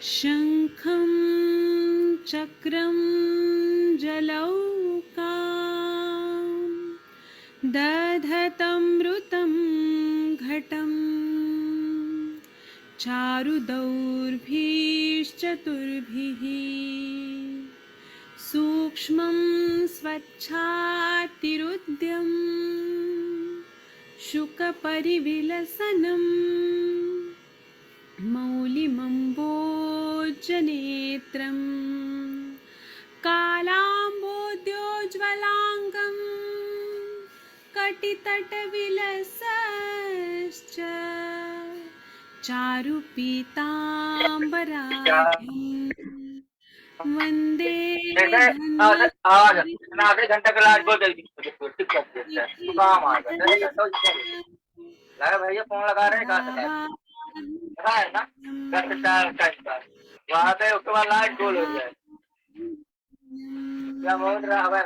शङ्खं चक्रं जलौकां दधतमृतं घटं चारुदौर्भिश्चतुर्भिः सूक्ष्मं स्वच्छातिरुद्यं शुकपरिविलसनं मौलिमम्बोजनेत्रं कालाम्बोद्योज्ज्वलाङ्गं कटितटविलसश्च चारुपीताम्बराढ्यं वन्दे आधे घंटा का लास्ट बोल देगी ठीक करते हैं तो काम आ गया लगा भैया फोन लगा रहे हैं कहाँ से लगा है ना 10 से 4 टाइम का वहाँ पे उसके बाद लास्ट गोल हो जाए क्या बोल रहा है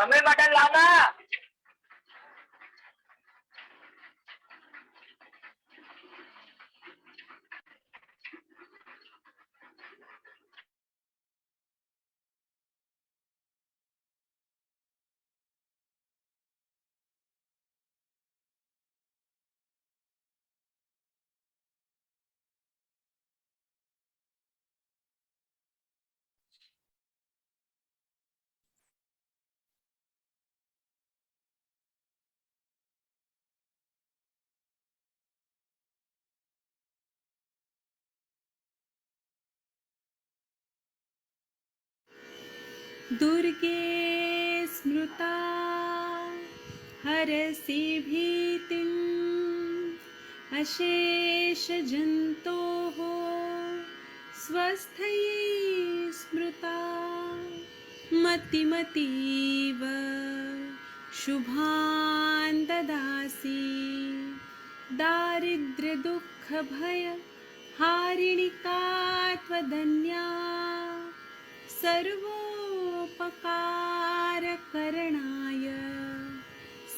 हमें मटन लाना दुर्गे स्मृता हरसि भीतिम् अशेषजन्तोः स्वस्थये स्मृता मतिमतीव शुभान् ददासि दारिद्र्यदुःखभय हारिणिका त्वदन्या सर्वोपकारकरणाय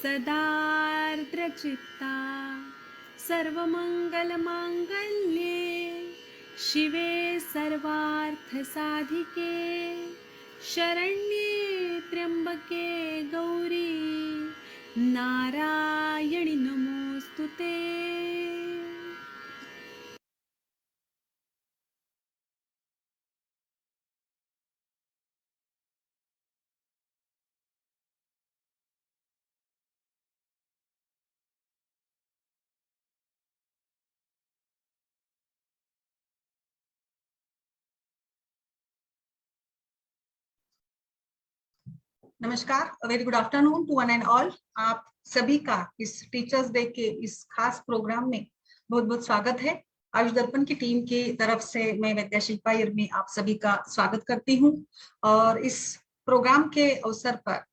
सदार्द्रचित्ता सर्वमङ्गलमाङ्गल्ये शिवे सर्वार्थसाधिके शरण्ये त्र्यम्बके गौरी नारायणि नमोऽस्तुते। नमस्कार, very good afternoon to one and all. आप सभी का इस टीचर्स डे के इस खास प्रोग्राम में बहुत बहुत स्वागत है। आयुष दर्पण की टीम की तरफ से मैं वैद्या शिल्पा यर्मी आप सभी का स्वागत करती हूँ। और इस प्रोग्राम के अवसर पर,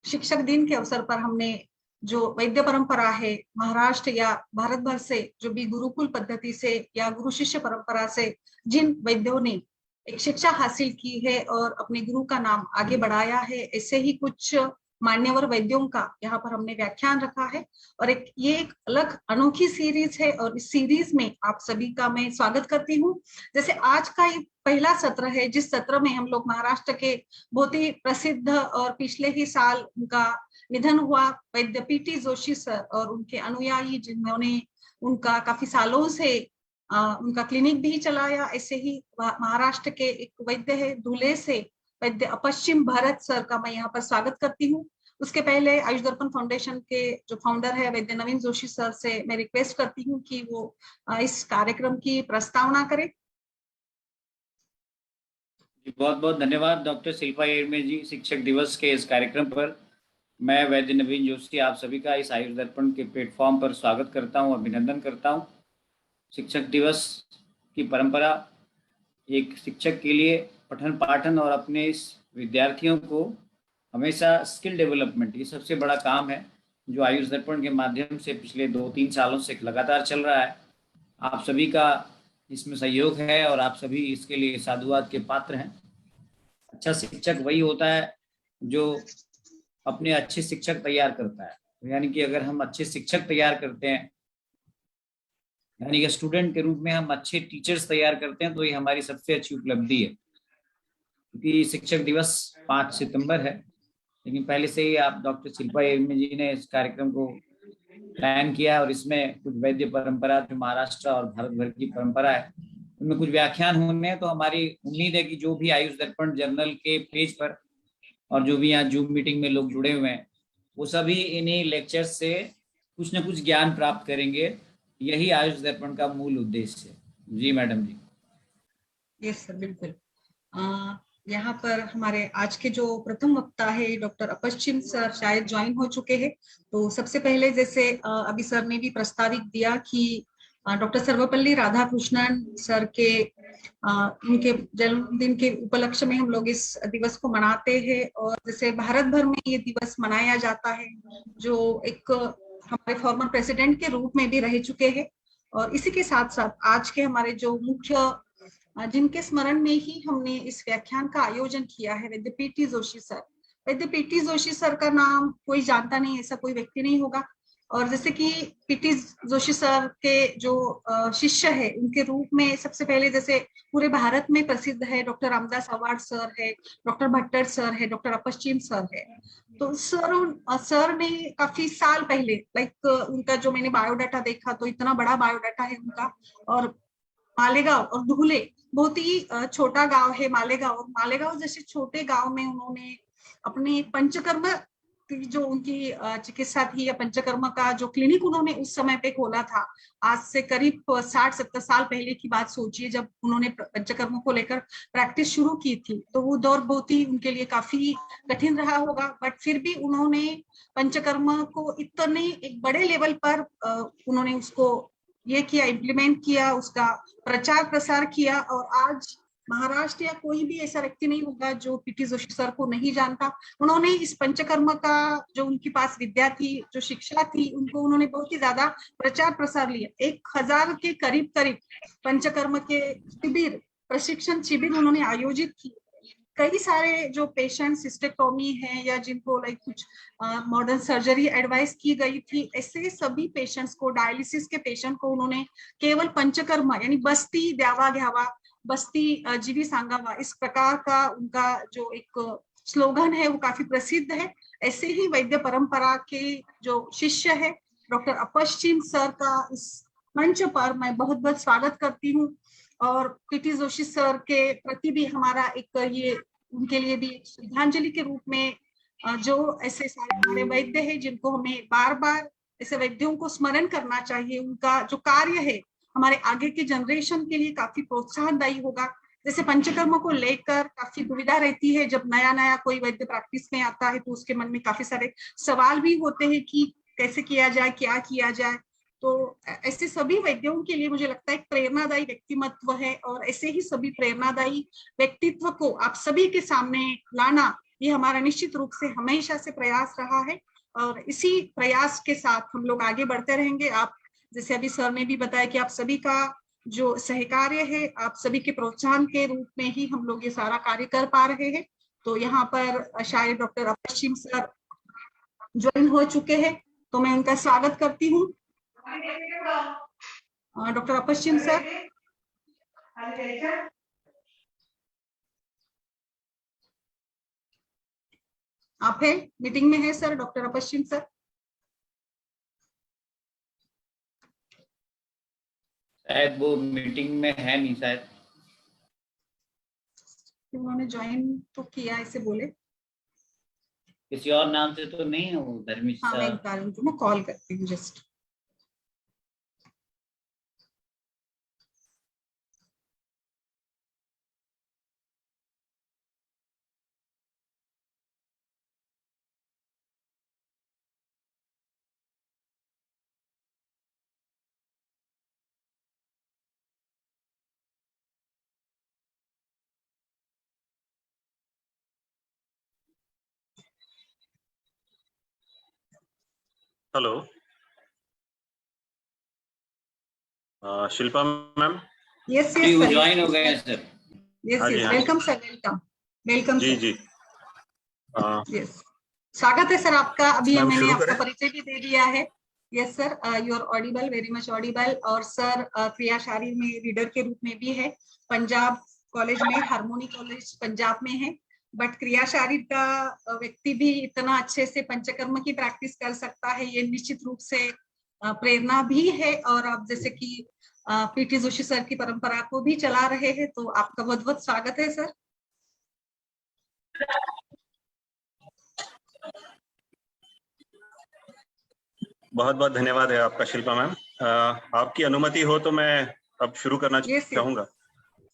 शिक्षक दिन के अवसर पर, हमने जो वैद्य परंपरा है महाराष्ट्र या भारत भर से, जो भी गुरुकुल पद्धति से या गुरु शिष्य परंपरा से जिन वैद्यों ने एक शिक्षा हासिल की है और अपने गुरु का नाम आगे बढ़ाया है, ऐसे ही कुछ मान्यवर वैद्यों का यहाँ पर हमने व्याख्यान रखा है। और ये एक अलग अनोखी सीरीज है और इस सीरीज में आप सभी का मैं स्वागत करती हूँ। जैसे आज का ये पहला सत्र है, जिस सत्र में हम लोग महाराष्ट्र के बहुत ही प्रसिद्ध और पिछले ही साल उनका निधन हुआ वैद्य पीटी जोशी सर और उनके अनुयायी, जिन्होंने उनका काफी सालों से उनका क्लिनिक भी चलाया, ऐसे ही महाराष्ट्र के एक वैद्य है धुले से वैद्य पश्चिम भारत सर का मैं यहाँ पर स्वागत करती हूँ। उसके पहले आयुष दर्पण फाउंडेशन के जो फाउंडर है वैद्य नवीन जोशी सर से मैं रिक्वेस्ट करती हूँ कि वो इस कार्यक्रम की प्रस्तावना करें। बहुत बहुत धन्यवाद डॉक्टर शिल्पा यर्मी जी, शिक्षक दिवस के इस कार्यक्रम पर मैं वैद्य नवीन जोशी आप सभी का इस आयुष दर्पण के प्लेटफॉर्म पर स्वागत करता हूं, अभिनंदन करता हूं। शिक्षक दिवस की परंपरा एक शिक्षक के लिए पठन पाठन और अपने इस विद्यार्थियों को हमेशा स्किल डेवलपमेंट, ये सबसे बड़ा काम है जो आयुष दर्पण के माध्यम से पिछले 2-3 सालों से लगातार चल रहा है। आप सभी का इसमें सहयोग है और आप सभी इसके लिए साधुवाद के पात्र हैं। अच्छा शिक्षक वही होता है जो अपने अच्छे शिक्षक तैयार करता है। यानी कि अगर हम अच्छे शिक्षक तैयार करते हैं यानी कि स्टूडेंट के रूप में हम अच्छे टीचर्स तैयार करते हैं, तो ये हमारी सबसे अच्छी उपलब्धि है। क्योंकि शिक्षक दिवस 5 सितंबर है, लेकिन पहले से ही आप डॉक्टर शिल्पा एरमे जी ने इस कार्यक्रम को प्लान किया, और इसमें कुछ वैद्य परंपरा जो महाराष्ट्र और भारत भर की परंपरा है उनमें कुछ व्याख्यान होने हैं। तो हमारी उम्मीद है कि जो भी आयुष दर्पण जर्नल के पेज पर और जो भी यहाँ जूम मीटिंग में लोग जुड़े हुए हैं, वो सभी इन्हीं लेक्चर्स से कुछ न कुछ ज्ञान प्राप्त करेंगे। यही आयुष दर्पण का मूल उद्देश्य है। जी मैडम जी। यस सर, बिल्कुल। यहाँ पर हमारे आज के जो प्रथम वक्ता है डॉक्टर अपश्चिम सर शायद ज्वाइन हो चुके हैं। तो सबसे पहले जैसे अभी सर ने भी प्रस्तावित दिया कि डॉक्टर सर्वपल्ली राधाकृष्णन सर के उनके जन्मदिन के उपलक्ष्य में हम लोग इस दिवस को मनाते हैं, और जैसे भारत भर में ये दिवस मनाया जाता है, जो एक हमारे फॉर्मर प्रेसिडेंट के रूप में भी रह चुके हैं। और इसी के साथ साथ आज के हमारे जो मुख्य जिनके स्मरण में ही हमने इस व्याख्यान का आयोजन किया है, वैद्य पीटी जोशी सर। वैद्य पीटी जोशी सर का नाम कोई जानता नहीं, ऐसा कोई व्यक्ति नहीं होगा। और जैसे कि पीटी जोशी सर के जो शिष्य है, उनके रूप में सबसे पहले जैसे पूरे भारत में प्रसिद्ध है डॉक्टर रामदास अवार्ड सर है, डॉक्टर भट्टर सर है, डॉक्टर अपश्चिम सर है। तो सर ने काफी साल पहले उनका जो मैंने बायोडाटा देखा तो इतना बड़ा बायोडाटा है उनका। और मालेगांव और धुले बहुत ही छोटा गांव है मालेगांव, और मालेगांव जैसे छोटे गांव में उन्होंने अपने पंचकर्म की जो उनकी चिकित्सा थी, या पंचकर्म का जो क्लिनिक उन्होंने उस समय पे खोला था, आज से करीब 60-70 साल पहले की बात सोचिए, जब उन्होंने पंचकर्म को लेकर प्रैक्टिस शुरू की थी। तो वो दौर बहुत ही उनके लिए काफी कठिन रहा होगा, बट फिर भी उन्होंने पंचकर्म को इतने एक बड़े लेवल पर उन्होंने उसको ये किया, इम्प्लीमेंट किया, उसका प्रचार प्रसार किया। और आज महाराष्ट्र या कोई भी ऐसा व्यक्ति नहीं होगा जो पीटी जोशी सर को नहीं जानता। उन्होंने इस पंचकर्म का जो उनके पास विद्या थी, जो शिक्षा थी, उनको उन्होंने बहुत ही ज्यादा प्रचार प्रसार लिया। 1000 के करीब पंचकर्म के शिविर, प्रशिक्षण शिविर उन्होंने आयोजित किए। कई सारे जो पेशेंट सिस्टेक्टोमी है या जिनको कुछ मॉडर्न सर्जरी एडवाइस की गई थी, ऐसे सभी पेशेंट्स को, डायलिसिस के पेशेंट को उन्होंने केवल पंचकर्म यानी बस्ती द्यावा घ्यावा, बस्ती जीवी सांगावा, इस प्रकार का उनका जो एक स्लोगन है वो काफी प्रसिद्ध है। ऐसे ही वैद्य परंपरा के जो शिष्य है डॉक्टर अपश्चिम सर का इस मंच पर मैं बहुत बहुत स्वागत करती हूँ। और पीटी जोशी सर के प्रति भी हमारा एक ये उनके लिए भी श्रद्धांजलि के रूप में जो ऐसे सारे हमारे वैद्य हैं जिनको हमें बार बार ऐसे वैद्यों को स्मरण करना चाहिए, उनका जो कार्य है हमारे आगे के जनरेशन के लिए काफी प्रोत्साहनदायी होगा। जैसे पंचकर्म को लेकर काफी दुविधा रहती है, जब नया नया कोई वैद्य प्रैक्टिस में आता है तो उसके मन में काफी सारे सवाल भी होते हैं कि कैसे किया जाए, क्या किया जाए। तो ऐसे सभी वैद्यों के लिए मुझे लगता है एक प्रेरणादायी व्यक्तिमत्व है, और ऐसे ही सभी प्रेरणादायी व्यक्तित्व को आप सभी के सामने लाना, ये हमारा निश्चित रूप से हमेशा से प्रयास रहा है, और इसी प्रयास के साथ हम लोग आगे बढ़ते रहेंगे। आप जैसे अभी सर ने भी बताया कि आप सभी का जो सहकार्य है, आप सभी के प्रोत्साहन के रूप में ही हम लोग ये सारा कार्य कर पा रहे हैं। तो यहाँ पर शायद डॉक्टर अपश्चिम सर ज्वाइन हो चुके हैं, तो मैं उनका स्वागत करती हूँ। डॉक्टर अपश्चिम सर, आप है मीटिंग में है सर? डॉक्टर अपश्चिम सर शायद वो मीटिंग में है नहीं, शायद उन्होंने ज्वाइन तो किया ऐसे बोले, किसी और नाम से तो नहीं है वो धर्मेश हाँ मैं सर? एक बार उनको मैं कॉल करती हूँ just. Hello Shilpa ma'am. Yes जी, यस वो सर, ज्वाइन हो गए हैं सर। यस हाँ जी, यस, हाँ जी। वेलकम सर, वेलकम वेलकम जी सर। जी यस, स्वागत है सर आपका। अभी मैम, मैंने शुरू आपका करें? परिचय भी दे दिया है yes sir, you are audible, very much audible. और सर क्रिया शारीर में रीडर के रूप में भी है, पंजाब कॉलेज में, हार्मोनी कॉलेज पंजाब में है। बट क्रिया शारीर का व्यक्ति भी इतना अच्छे से पंचकर्म की प्रैक्टिस कर सकता है, ये निश्चित रूप से प्रेरणा भी है। और आप जैसे कि पीटी जोशी सर की परंपरा को भी चला रहे हैं, तो आपका बहुत बहुत स्वागत है सर। बहुत बहुत धन्यवाद है आपका शिल्पा मैम। आपकी अनुमति हो तो मैं अब शुरू करना चाहूंगा।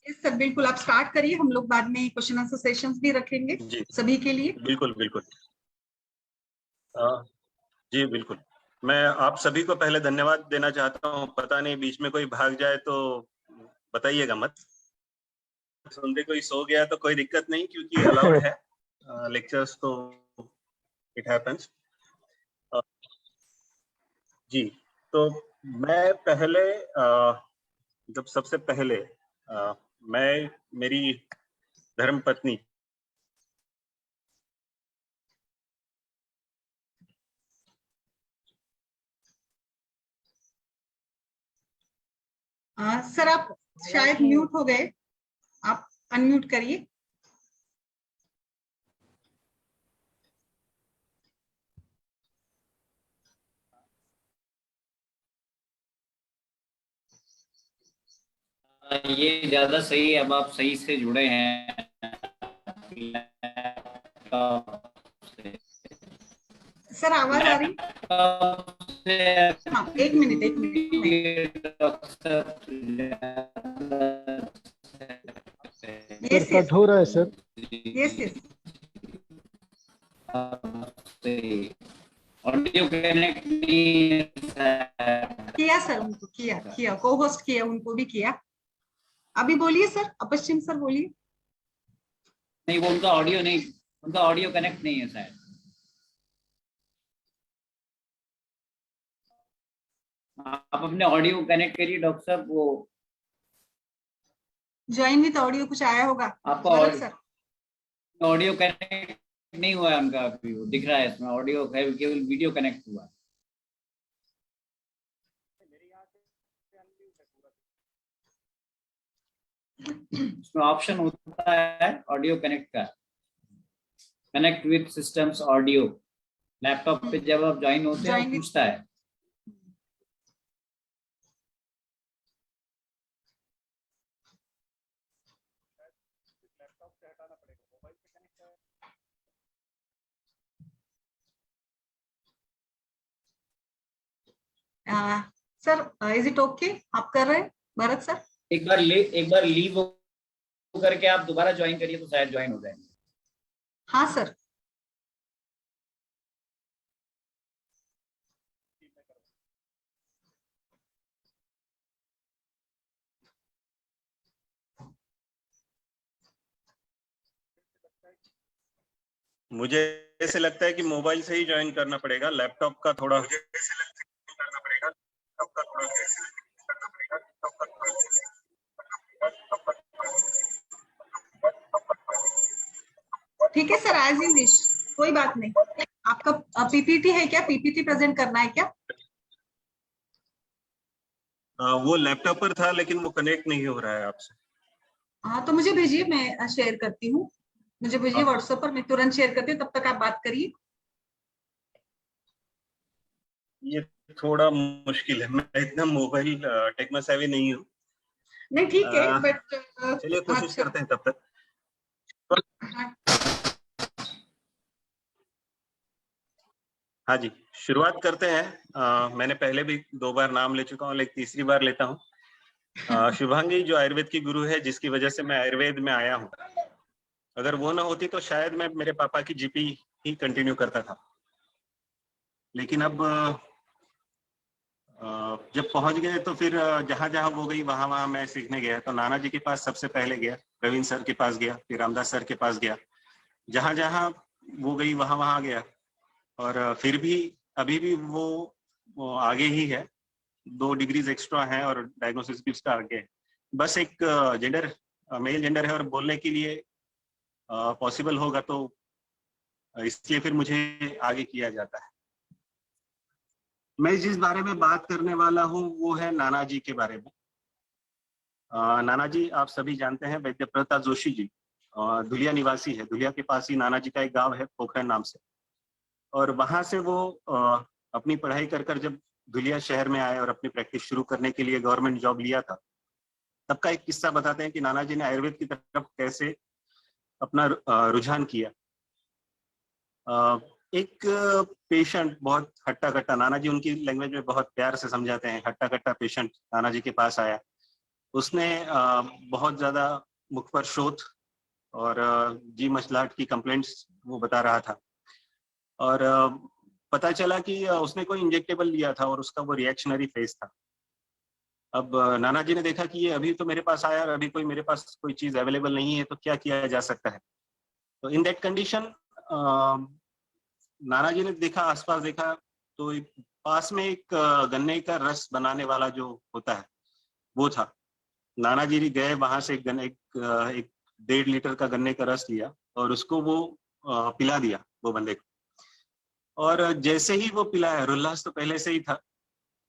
यस सर, बिल्कुल आप स्टार्ट करिए, हम लोग बाद में क्वेश्चन आंसर सेशंस भी रखेंगे जी सभी के लिए। बिल्कुल बिल्कुल जी बिल्कुल। मैं आप सभी को पहले धन्यवाद देना चाहता हूँ। पता नहीं बीच में कोई भाग जाए तो बताइएगा मत, सुनते कोई सो गया तो कोई दिक्कत नहीं, क्योंकि अलाउड है लेक्चर्स, तो इट हैपेंस जी। तो मैं पहले जब सबसे पहले मैं मेरी धर्मपत्नी सर आप शायद म्यूट हो गए, आप अनम्यूट करिए। ये ज्यादा सही है, अब आप सही से जुड़े हैं। सर आवाज आ रही? हाँ, एक मिनट। सर कट हो रहा है सर। यस ऑडियो कनेक्ट किया सर, उनको किया को होस्ट किया, उनको भी किया। अभी बोलिए सर, अपश्चिम सर बोलिए। नहीं, वो उनका ऑडियो कनेक्ट नहीं है शायद। आप अपने ऑडियो कनेक्ट करिए डॉक्टर साहब। वो ज्वाइन विद ऑडियो कुछ आया होगा आपका सर। ऑडियो कनेक्ट नहीं हुआ है उनका, अभी वो दिख रहा है इसमें ऑडियो, केवल वीडियो कनेक्ट हुआ। इसमें ऑप्शन होता है ऑडियो कनेक्ट का, connect with systems audio. Laptop पे जब आप ज्वाइन होते हैं पूछता है। सर इज इट ओके आप कर रहे हैं भरत सर? एक बार लीव करके आप दोबारा ज्वाइन करिए तो शायद ज्वाइन हो जाएंगे। हाँ सर। मुझे ऐसे लगता है कि मोबाइल से ही ज्वाइन करना पड़ेगा, लैपटॉप का थोड़ा ठीक है सर, एज यू विश, कोई बात नहीं। आपका पीपीटी है क्या? पीपीटी प्रेजेंट करना है क्या? वो लैपटॉप पर था लेकिन वो कनेक्ट नहीं हो रहा है आपसे। हाँ तो मुझे भेजिए, मैं शेयर करती हूँ। मुझे भेजिए व्हाट्सएप पर, मैं तुरंत शेयर करती हूँ, तब तक आप बात करिए। ये थोड़ा मुश्किल है, मैं इतना मोबाइल टेक्नो सेवी नहीं हूँ। नहीं ठीक है, बट चलिए कोशिश करते हैं तब तक। हाँ जी, शुरुआत करते हैं। मैंने पहले भी 2 बार नाम ले चुका हूँ, लेकिन तीसरी बार लेता हूँ। शुभांगी जो आयुर्वेद की गुरु है, जिसकी वजह से मैं आयुर्वेद में आया हूँ, अगर वो ना होती तो शायद मैं मेरे पापा की जीपी ही कंटिन्यू करता था। लेकिन अब जब पहुंच गए तो फिर जहां जहां वो गई वहां वहां मैं सीखने गया। तो नाना जी के पास सबसे पहले गया, रविंद्र सर के पास गया, फिर रामदास सर के पास गया। जहां जहां वो गई वहां वहां गया। और फिर भी अभी भी वो आगे ही है, 2 डिग्रीज एक्स्ट्रा है और डायग्नोसिस भी उसका आगे है। बस एक जेंडर मेल जेंडर है और बोलने के लिए पॉसिबल होगा, तो इसलिए फिर मुझे आगे किया जाता है। मैं जिस बारे में बात करने वाला हूँ वो है नाना जी के बारे में। नाना जी आप सभी जानते हैं, वैद्य प्रताप जोशी जी धुलिया निवासी है। धुलिया के पास ही नाना जी का एक गांव है पोखरण नाम से, और वहां से वो अपनी पढ़ाई कर कर जब धुलिया शहर में आए और अपनी प्रैक्टिस शुरू करने के लिए गवर्नमेंट जॉब लिया था, तब का एक किस्सा बताते हैं कि नाना जी ने आयुर्वेद की तरफ कैसे अपना रुझान किया। एक पेशेंट बहुत हट्टा कट्टा, नाना जी उनकी लैंग्वेज में बहुत प्यार से समझाते हैं, हट्टा कट्टा पेशेंट नाना जी के पास आया। उसने बहुत ज्यादा मुख पर शोथ और जी मचलाहट की कंप्लेंट्स वो बता रहा था, और पता चला कि उसने कोई इंजेक्टेबल लिया था और उसका वो रिएक्शनरी फेज था। अब नाना जी ने देखा कि ये अभी तो मेरे पास आया और अभी मेरे पास कोई चीज अवेलेबल नहीं है, तो क्या किया जा सकता है। तो इन दैट कंडीशन नाना जी ने देखा, आसपास देखा, तो पास में एक गन्ने का रस बनाने वाला जो होता है वो था। नाना जी गए वहां से एक 1.5 लीटर का गन्ने का रस लिया और उसको वो पिला दिया वो बंदे को। और जैसे ही वो पिलाया, रुल्लास तो पहले से ही था,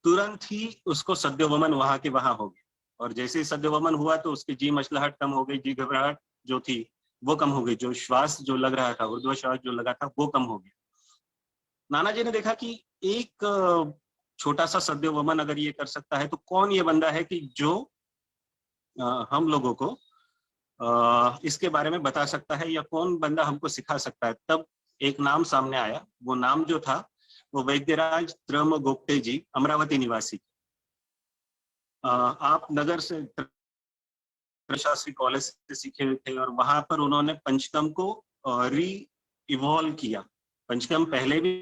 तुरंत ही उसको सद्योवमन वहां के वहां हो गया। और जैसे ही सद्योवमन हुआ तो उसकी जी मचलाहट कम हो गई, जी घबराहट जो थी वो कम हो गई, जो श्वास जो लग रहा था, ऊर्ध्व श्वास जो लगा था वो कम हो गया। नाना जी ने देखा कि एक छोटा सा सद्योवमन अगर ये कर सकता है, तो कौन ये बंदा है कि जो हम लोगों को इसके बारे में बता सकता है, या कौन बंदा हमको सिखा सकता है। तब एक नाम सामने आया। वो नाम जो था वो वैद्यराज त्रम गोप्ते जी, अमरावती निवासी। आप नगर से शास्त्री कॉलेज से सीखे हुए थे, और वहां पर उन्होंने पंचकर्म को री इवॉल्व किया। पंचकर्म पहले भी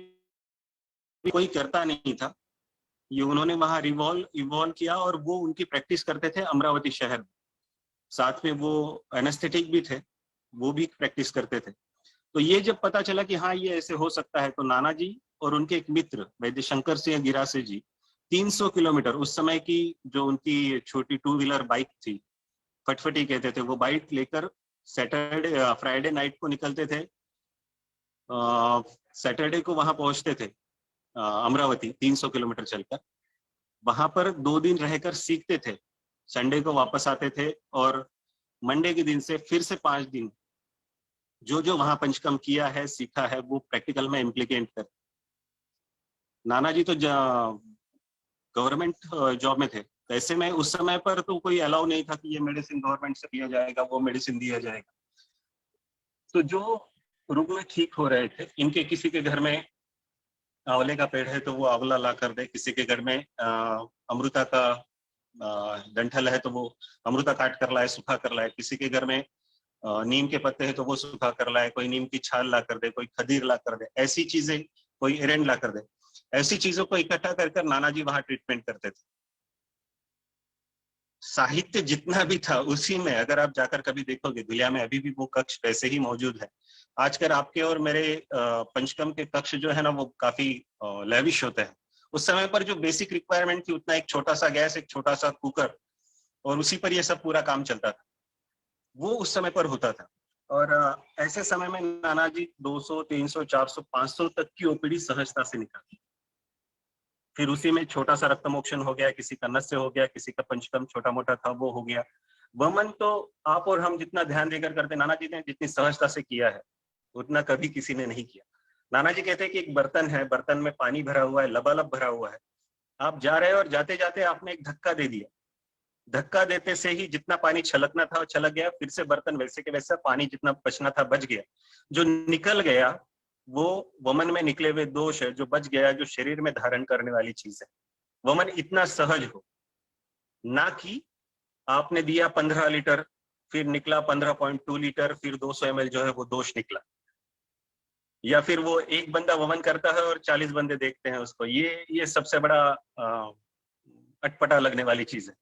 कोई करता नहीं था, ये उन्होंने वहां इवॉल्व किया, और वो उनकी प्रैक्टिस करते थे अमरावती शहर में। साथ में वो एनेस्थेटिक भी थे, वो भी प्रैक्टिस करते थे। तो ये जब पता चला कि हाँ ये ऐसे हो सकता है, तो नाना जी और उनके एक मित्र वैद्य शंकर सिंह गिरासे जी 300 किलोमीटर, उस समय की जो उनकी छोटी 2 व्हीलर बाइक थी, फटफटी कहते थे, वो बाइक लेकर फ्राइडे नाइट को निकलते थे। सैटरडे को वहां पहुंचते थे अमरावती 300 किलोमीटर चलकर। वहां पर 2 दिन रहकर सीखते थे, संडे को वापस आते थे, और मंडे के दिन से फिर से 5 दिन जो जो वहां पंचकर्म किया है, सीखा है, वो प्रैक्टिकल में इम्प्लीकेट कर। नाना जी तो गवर्नमेंट जॉब में थे, ऐसे में उस समय पर तो कोई अलाउ नहीं था कि ये मेडिसिन गवर्नमेंट से दिया जाएगा, वो मेडिसिन दिया जाएगा। तो जो रुग्ण ठीक हो रहे थे, इनके किसी के घर में आंवले का पेड़ है तो वो आंवला ला कर दे, किसी के घर में अमृता का डंठल है तो वो अमृता काट कर लाए, सूखा कर लाए, किसी के घर में नीम के पत्ते हैं तो वो सूखा कर लाए, कोई नीम की छाल ला कर दे, कोई खदीर ला कर दे, ऐसी चीजें, कोई एरेंड ला कर दे, ऐसी चीजों को इकट्ठा कर नाना जी वहां ट्रीटमेंट करते थे। साहित्य जितना भी था उसी में, अगर आप जाकर कभी देखोगे धुलिया में अभी भी वो कक्ष वैसे ही मौजूद है। आजकल आपके और मेरे पंचकर्म के कक्ष जो है ना वो काफी लैविश होते हैं। उस समय पर जो बेसिक रिक्वायरमेंट थी उतना, एक छोटा सा गैस, एक छोटा सा कुकर, और उसी पर ये सब पूरा काम चलता था, वो उस समय पर होता था। और ऐसे समय में नाना जी 200, 300, 400, 500 तक की ओपीडी सहजता से निकाली। फिर उसी में छोटा सा रक्त मोक्षण हो गया, किसी का नस्य हो गया, किसी का पंचकर्म छोटा मोटा था वो हो गया। वमन तो आप और हम जितना ध्यान देकर करते, नाना जी ने जितनी सहजता से किया है उतना कभी किसी ने नहीं किया। नाना जी कहते हैं कि एक बर्तन है, बर्तन में पानी भरा हुआ है, लबालब भरा हुआ है, आप जा रहे हो और जाते जाते आपने एक धक्का दे दिया, धक्का देते से ही जितना पानी छलकना था वो छलक गया, फिर से बर्तन वैसे के वैसा, पानी जितना बचना था बच गया। जो निकल गया वो वमन में निकले हुए दोष है, जो बच गया जो शरीर में धारण करने वाली चीज है। वमन इतना सहज हो, ना कि आपने दिया 15 लीटर, फिर निकला 15.2 लीटर, फिर 200 ml जो है वो दोष निकला, या फिर वो एक बंदा वमन करता है और 40 बंदे देखते हैं उसको। ये सबसे बड़ा अटपटा लगने वाली चीज है।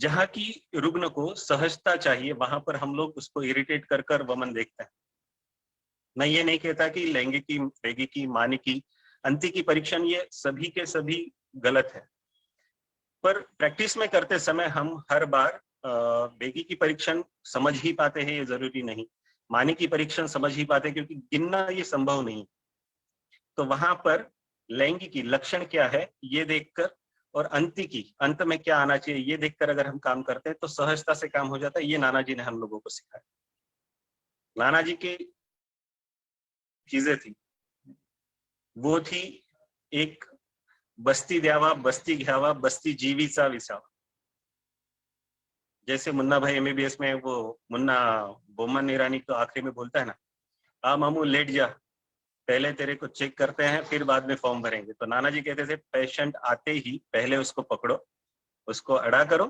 जहां की रुग्ण को सहजता चाहिए, वहां पर हम लोग उसको इरिटेट कर कर वमन देखते हैं। मैं ये नहीं कहता कि लैंगिकी, वैगिकी, मानिकी, अंति की परीक्षण ये सभी के सभी गलत है, पर प्रैक्टिस में करते समय हम हर बार वेगी की परीक्षण समझ ही पाते हैं ये जरूरी नहीं, मानी की परीक्षण समझ ही पाते, क्योंकि गिनना ये संभव नहीं। तो वहां पर लैंगिकी लक्षण क्या है ये देखकर और अंतिकी अंत में क्या आना चाहिए ये देखकर अगर हम काम करते हैं तो सहजता से काम हो जाता है। ये नाना जी ने हम लोगों को सिखाया। नाना जी की चीजें थी, वो थी एक बस्ती द्यावा, बस्ती घ्यावा, बस्ती जीवीचा विसावा। जैसे मुन्ना भाई एमबीबीएस में वो मुन्ना बोमन ईरानी तो आखिरी में बोलता है ना, आ मामू लेट जा, पहले तेरे को चेक करते हैं फिर बाद में फॉर्म भरेंगे। तो नाना जी कहते थे पेशेंट आते ही पहले उसको पकड़ो, उसको अड़ा करो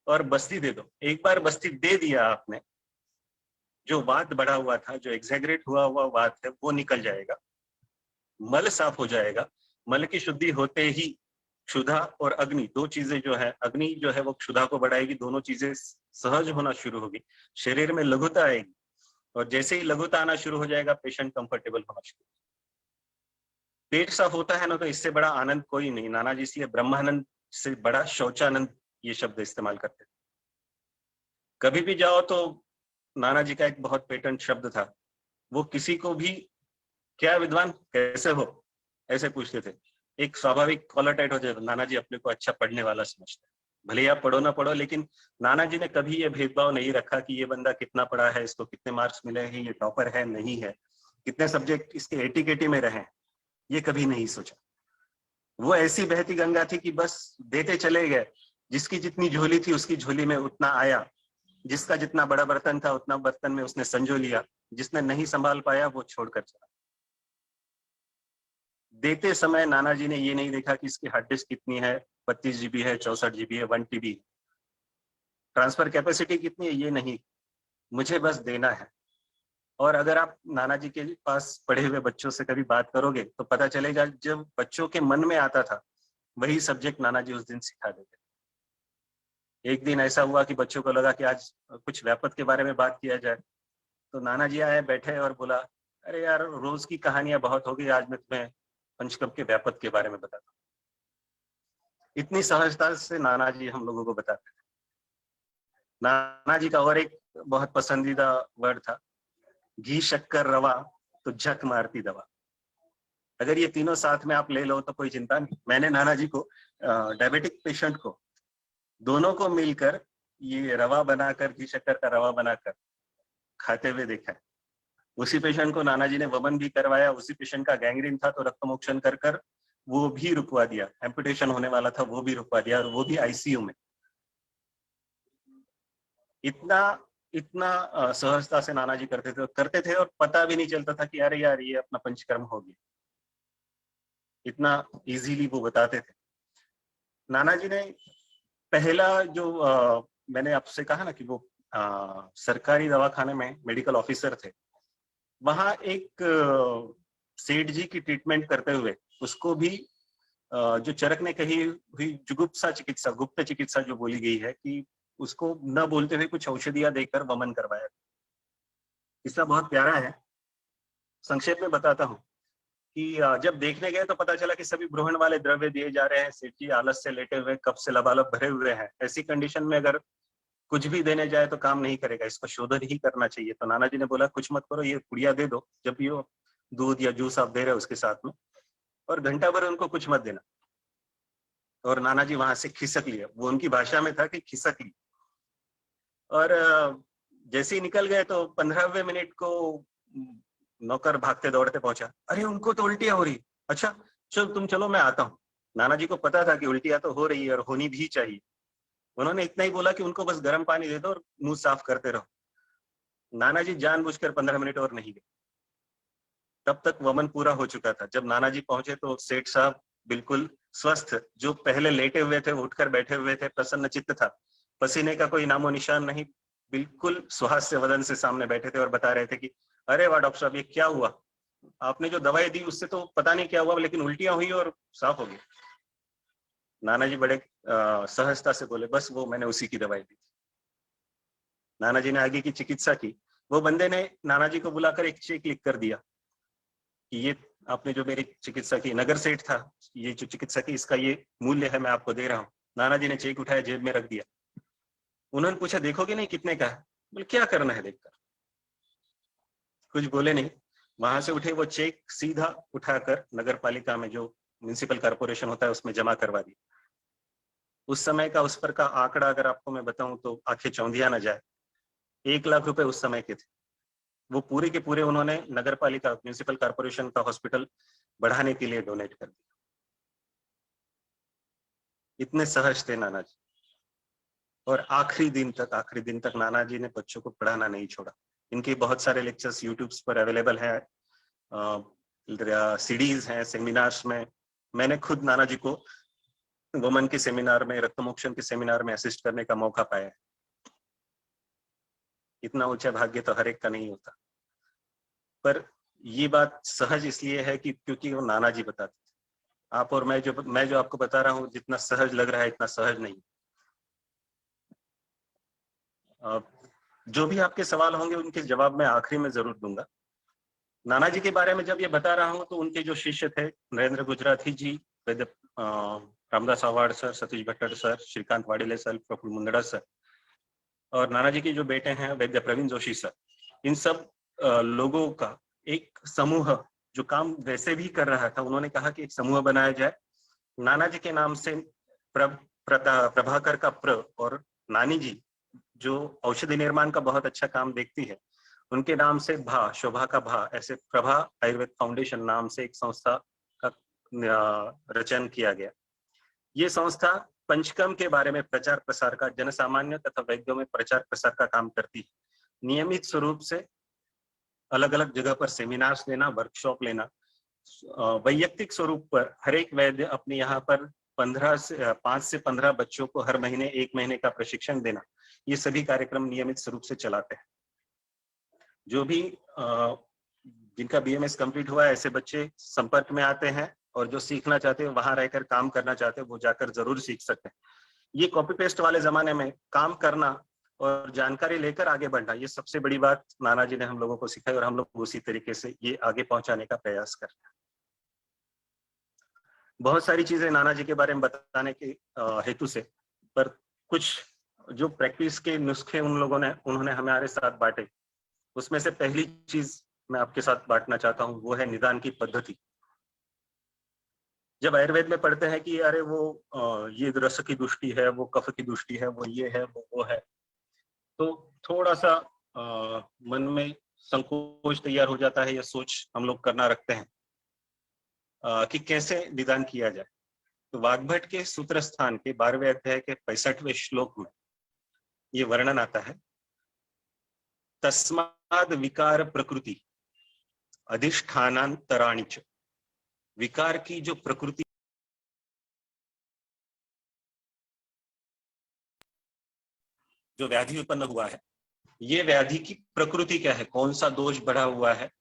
और बस्ती दे दो। एक बार बस्ती दे दिया आपने, जो वात बढ़ा हुआ था, जो एग्जैगरेट हुआ हुआ वात है वो निकल जाएगा, मल साफ हो जाएगा। मल की शुद्धि होते ही क्षुधा और अग्नि दो चीजें जो है, अग्नि जो है वो क्षुधा को बढ़ाएगी, दोनों चीजें सहज होना शुरू होगी, शरीर में लघुता आएगी और जैसे ही लघुता आना शुरू हो जाएगा पेशेंट कंफर्टेबल होना शुरू। पेट साफ होता है ना तो इससे बड़ा आनंद कोई नहीं। नाना जी इसलिए ब्रह्मानंद से बड़ा शौचानंद ये शब्द इस्तेमाल करते थे। कभी भी जाओ तो नाना जी का एक बहुत पेटेंट शब्द था, वो किसी को भी क्या विद्वान कैसे हो ऐसे पूछते थे। एक स्वाभाविक कॉलर टाइट हो जाता, नाना जी अपने को अच्छा पढ़ने वाला समझते हैं, भले ही आप पढ़ो ना पढ़ो, लेकिन नाना जी ने कभी ये भेदभाव नहीं रखा कि ये बंदा कितना पढ़ा है, इसको कितने मार्क्स मिले हैं, ये टॉपर है नहीं है, कितने सब्जेक्ट इसके 80-80 में रहे, ये कभी नहीं सोचा। वो ऐसी बहती गंगा थी कि बस देते चले गए, जिसकी जितनी झोली थी उसकी झोली में उतना आया, जिसका जितना बड़ा बर्तन था उतना बर्तन में उसने संजो लिया, जिसने नहीं संभाल पाया वो छोड़कर चला। देते समय नाना जी ने ये नहीं देखा कि इसकी हार्ड डिस्क कितनी है, 32 GB है, 64 GB है, 1 TB, ट्रांसफर कैपेसिटी कितनी है ये नहीं, मुझे बस देना है। और अगर आप नाना जी के पास पढ़े हुए बच्चों से कभी बात करोगे तो पता चलेगा जब बच्चों के मन में आता था वही सब्जेक्ट नाना जी उस दिन सिखा देते। एक दिन ऐसा हुआ कि बच्चों को लगा कि आज कुछ व्यापक के बारे में बात किया जाए, तो नाना जी आए, बैठे और बोला, अरे यार रोज की कहानियां बहुत हो गई, आज मैं तुम्हें पंचकर्म के व्यापक के बारे में बताता हूँ। इतनी सहजता से नाना जी हम लोगों को बताते थे। नाना जी का और एक बहुत पसंदीदा वर्ड था, घी शक्कर रवा तो झक मारती दवा। अगर ये तीनों साथ में आप ले लो तो कोई चिंता नहीं। मैंने नाना जी को डायबिटिक पेशेंट को दोनों को मिलकर ये रवा बनाकर, घी शक्कर का रवा बनाकर खाते हुए देखा है। उसी पेशेंट को नाना जी ने वमन भी करवाया, उसी पेशेंट का गैंग्रीन था तो रक्तमोक्षण कर कर वो भी रुकवा दिया, एम्पुटेशन होने वाला था वो भी रुकवा दिया, और वो भी आईसीयू में। इतना सहजता से नाना जी करते थे और पता भी नहीं चलता था कि अरे यार ये अपना पंचकर्म हो गया, इतना इजीली वो बताते थे। नाना जी ने पहला जो मैंने आपसे कहा ना कि वो सरकारी दवाखाने में मेडिकल ऑफिसर थे, वहां एक सेठ जी की ट्रीटमेंट करते हुए उसको भी जो चरक ने कही हुई जुगुप्सा चिकित्सा, गुप्त चिकित्सा जो बोली गई है, कि उसको न बोलते हुए कुछ औषधियां देकर वमन करवाया। किस्सा बहुत प्यारा है, संक्षेप में बताता हूँ कि जब देखने गए तो पता चला कि सभी ब्रोहण वाले द्रव्य दिए जा रहे हैं, सेठ जी आलस से लेटे हुए, कप से लबालब भरे हुए हैं। ऐसी कंडीशन में अगर कुछ भी देने जाए तो काम नहीं करेगा, इसको शोधन ही करना चाहिए। तो नाना जी ने बोला कुछ मत करो, ये पुड़िया दे दो, जब भी वो दूध या जूस आप दे रहे हो उसके साथ में, और घंटा भर उनको कुछ मत देना। और नाना जी वहां से खिसक लिया, वो उनकी भाषा में था कि खिसक ली। और जैसे ही निकल गए तो 15वें मिनट को नौकर भागते दौड़ते पहुंचा, अरे उनको तो उल्टियां हो रही, अच्छा चल तुम चलो मैं आता हूँ। नाना जी को पता था कि उल्टियां तो हो रही है और होनी भी चाहिए। उन्होंने इतना ही बोला कि उनको बस गर्म पानी दे दो और मुंह साफ करते रहो। नाना जी जानबूझकर 15 मिनट और नहीं गए, तब तक वमन पूरा हो चुका था। जब नाना जी पहुंचे तो सेठ साहब बिल्कुल स्वस्थ, जो पहले लेटे हुए थे उठकर बैठे हुए थे, प्रसन्न चित्त था, पसीने का कोई नामो निशान नहीं, बिल्कुल सुहास्य वदन से सामने बैठे थे और बता रहे थे कि अरे वाह डॉक्टर साहब ये क्या हुआ, आपने जो दवाई दी उससे तो पता नहीं क्या हुआ, लेकिन उल्टियां हुई और साफ हो गई। नाना जी बड़े सहजता से बोले, बस वो मैंने उसी की दवाई दी थी। नाना जी ने आगे की चिकित्सा की। वो बंदे ने नाना जी को बुलाकर एक चेक लिख कर दिया कि ये आपने जो मेरी चिकित्सा की, नगर सेठ था, ये जो चिकित्सा की इसका ये मूल्य है, मैं आपको दे रहा हूँ। नाना जी ने चेक उठाया, जेब में रख दिया। उन्होंने पूछा देखोगे नहीं कितने का है? बोले क्या करना है देखकर, कुछ बोले नहीं। वहां से उठे वो चेक सीधा उठाकर नगर पालिका में जो म्युनिसिपल कॉर्पोरेशन होता है उसमें जमा करवा दी। उस समय का उस पर का आंकड़ा अगर आपको मैं बताऊं तो आंखें चौंधिया न जाए। 1 लाख रुपए उस समय के थे, वो पूरे के पूरे उन्होंने नगर पालिका म्युनिसिपल कॉर्पोरेशन का हॉस्पिटल बढ़ाने के लिए डोनेट कर दिया। इतने सहज थे नाना जी, और आखिरी दिन तक नाना जी ने बच्चों को पढ़ाना नहीं छोड़ा। इनके बहुत सारे लेक्चर्स यूट्यूब पर अवेलेबल है, सीडीज हैं, सेमिनार्स में। मैंने खुद नाना जी को वुमन के सेमिनार में, रक्तमोक्षण के सेमिनार में असिस्ट करने का मौका पाया। इतना ऊंचा भाग्य तो हर एक का नहीं होता, पर ये बात सहज इसलिए है कि क्योंकि वो नाना जी बताते थे। आप और मैं जो आपको बता रहा हूँ, जितना सहज लग रहा है इतना सहज नहीं। जो भी आपके सवाल होंगे उनके जवाब मैं आखिरी में जरूर दूंगा। नाना जी के बारे में जब ये बता रहा हूँ तो उनके जो शिष्य थे, Narendra Gujarati ji, Ramdas Awad sir, Satish Bhattar sir, Shrikant Wadile sir, Praful Mundada sir, और नाना जी के जो बेटे हैं वैद्य प्रवीण जोशी सर, इन सब लोगों का एक समूह जो काम वैसे भी कर रहा था, उन्होंने कहा कि एक समूह बनाया जाए। नाना जी के नाम से प्रभाकर का प्र, और नानी जी जो औषधि निर्माण का बहुत अच्छा काम देखती है, उनके नाम से भा, शोभा का भा, ऐसे प्रभा आयुर्वेद फाउंडेशन नाम से एक संस्था का रचन किया गया। ये संस्था पंचकर्म के बारे में प्रचार प्रसार का, जनसामान्य तथा वैद्यों में प्रचार प्रसार का काम करती है। नियमित स्वरूप से अलग अलग जगह पर सेमिनार्स लेना, वर्कशॉप लेना, वैयक्तिक स्वरूप पर हर एक वैद्य अपने यहाँ पर 5 से 15 बच्चों को हर महीने 1 महीने का प्रशिक्षण देना, ये सभी कार्यक्रम नियमित स्वरूप से चलाते हैं। जो भी जिनका बीएमएस कंप्लीट हुआ है, ऐसे बच्चे संपर्क में आते हैं, और जो सीखना चाहते हैं, वहां रहकर काम करना चाहते हैं, वो जाकर जरूर सीख सकते हैं। ये कॉपी पेस्ट वाले जमाने में काम करना और जानकारी लेकर आगे बढ़ना, ये सबसे बड़ी बात नाना जी ने हम लोगों को सिखाई, और हम लोग उसी तरीके से ये आगे पहुंचाने का प्रयास कर रहे हैं। बहुत सारी चीजें नाना जी के बारे में बताने के हेतु से, पर कुछ जो प्रैक्टिस के नुस्खे उन्होंने हमारे साथ बांटे, उसमें से पहली चीज मैं आपके साथ बांटना चाहता हूँ, वो है निदान की पद्धति। जब आयुर्वेद में पढ़ते हैं कि अरे वो ये रस की दुष्टि है, वो कफ की दुष्टि है, वो ये है, वो है, तो थोड़ा सा मन में संकोच तैयार हो जाता है, या सोच हम लोग करना रखते हैं कि कैसे निदान किया जाए। तो वाग्भट के सूत्र स्थान के 12वें अध्याय के 65वें श्लोक में ये वर्णन आता है, तस्माद विकार प्रकृति अधिष्ठानांतराणि च। विकार की जो प्रकृति, जो व्याधि उत्पन्न हुआ है, ये व्याधि की प्रकृति क्या है, कौन सा दोष बढ़ा हुआ है,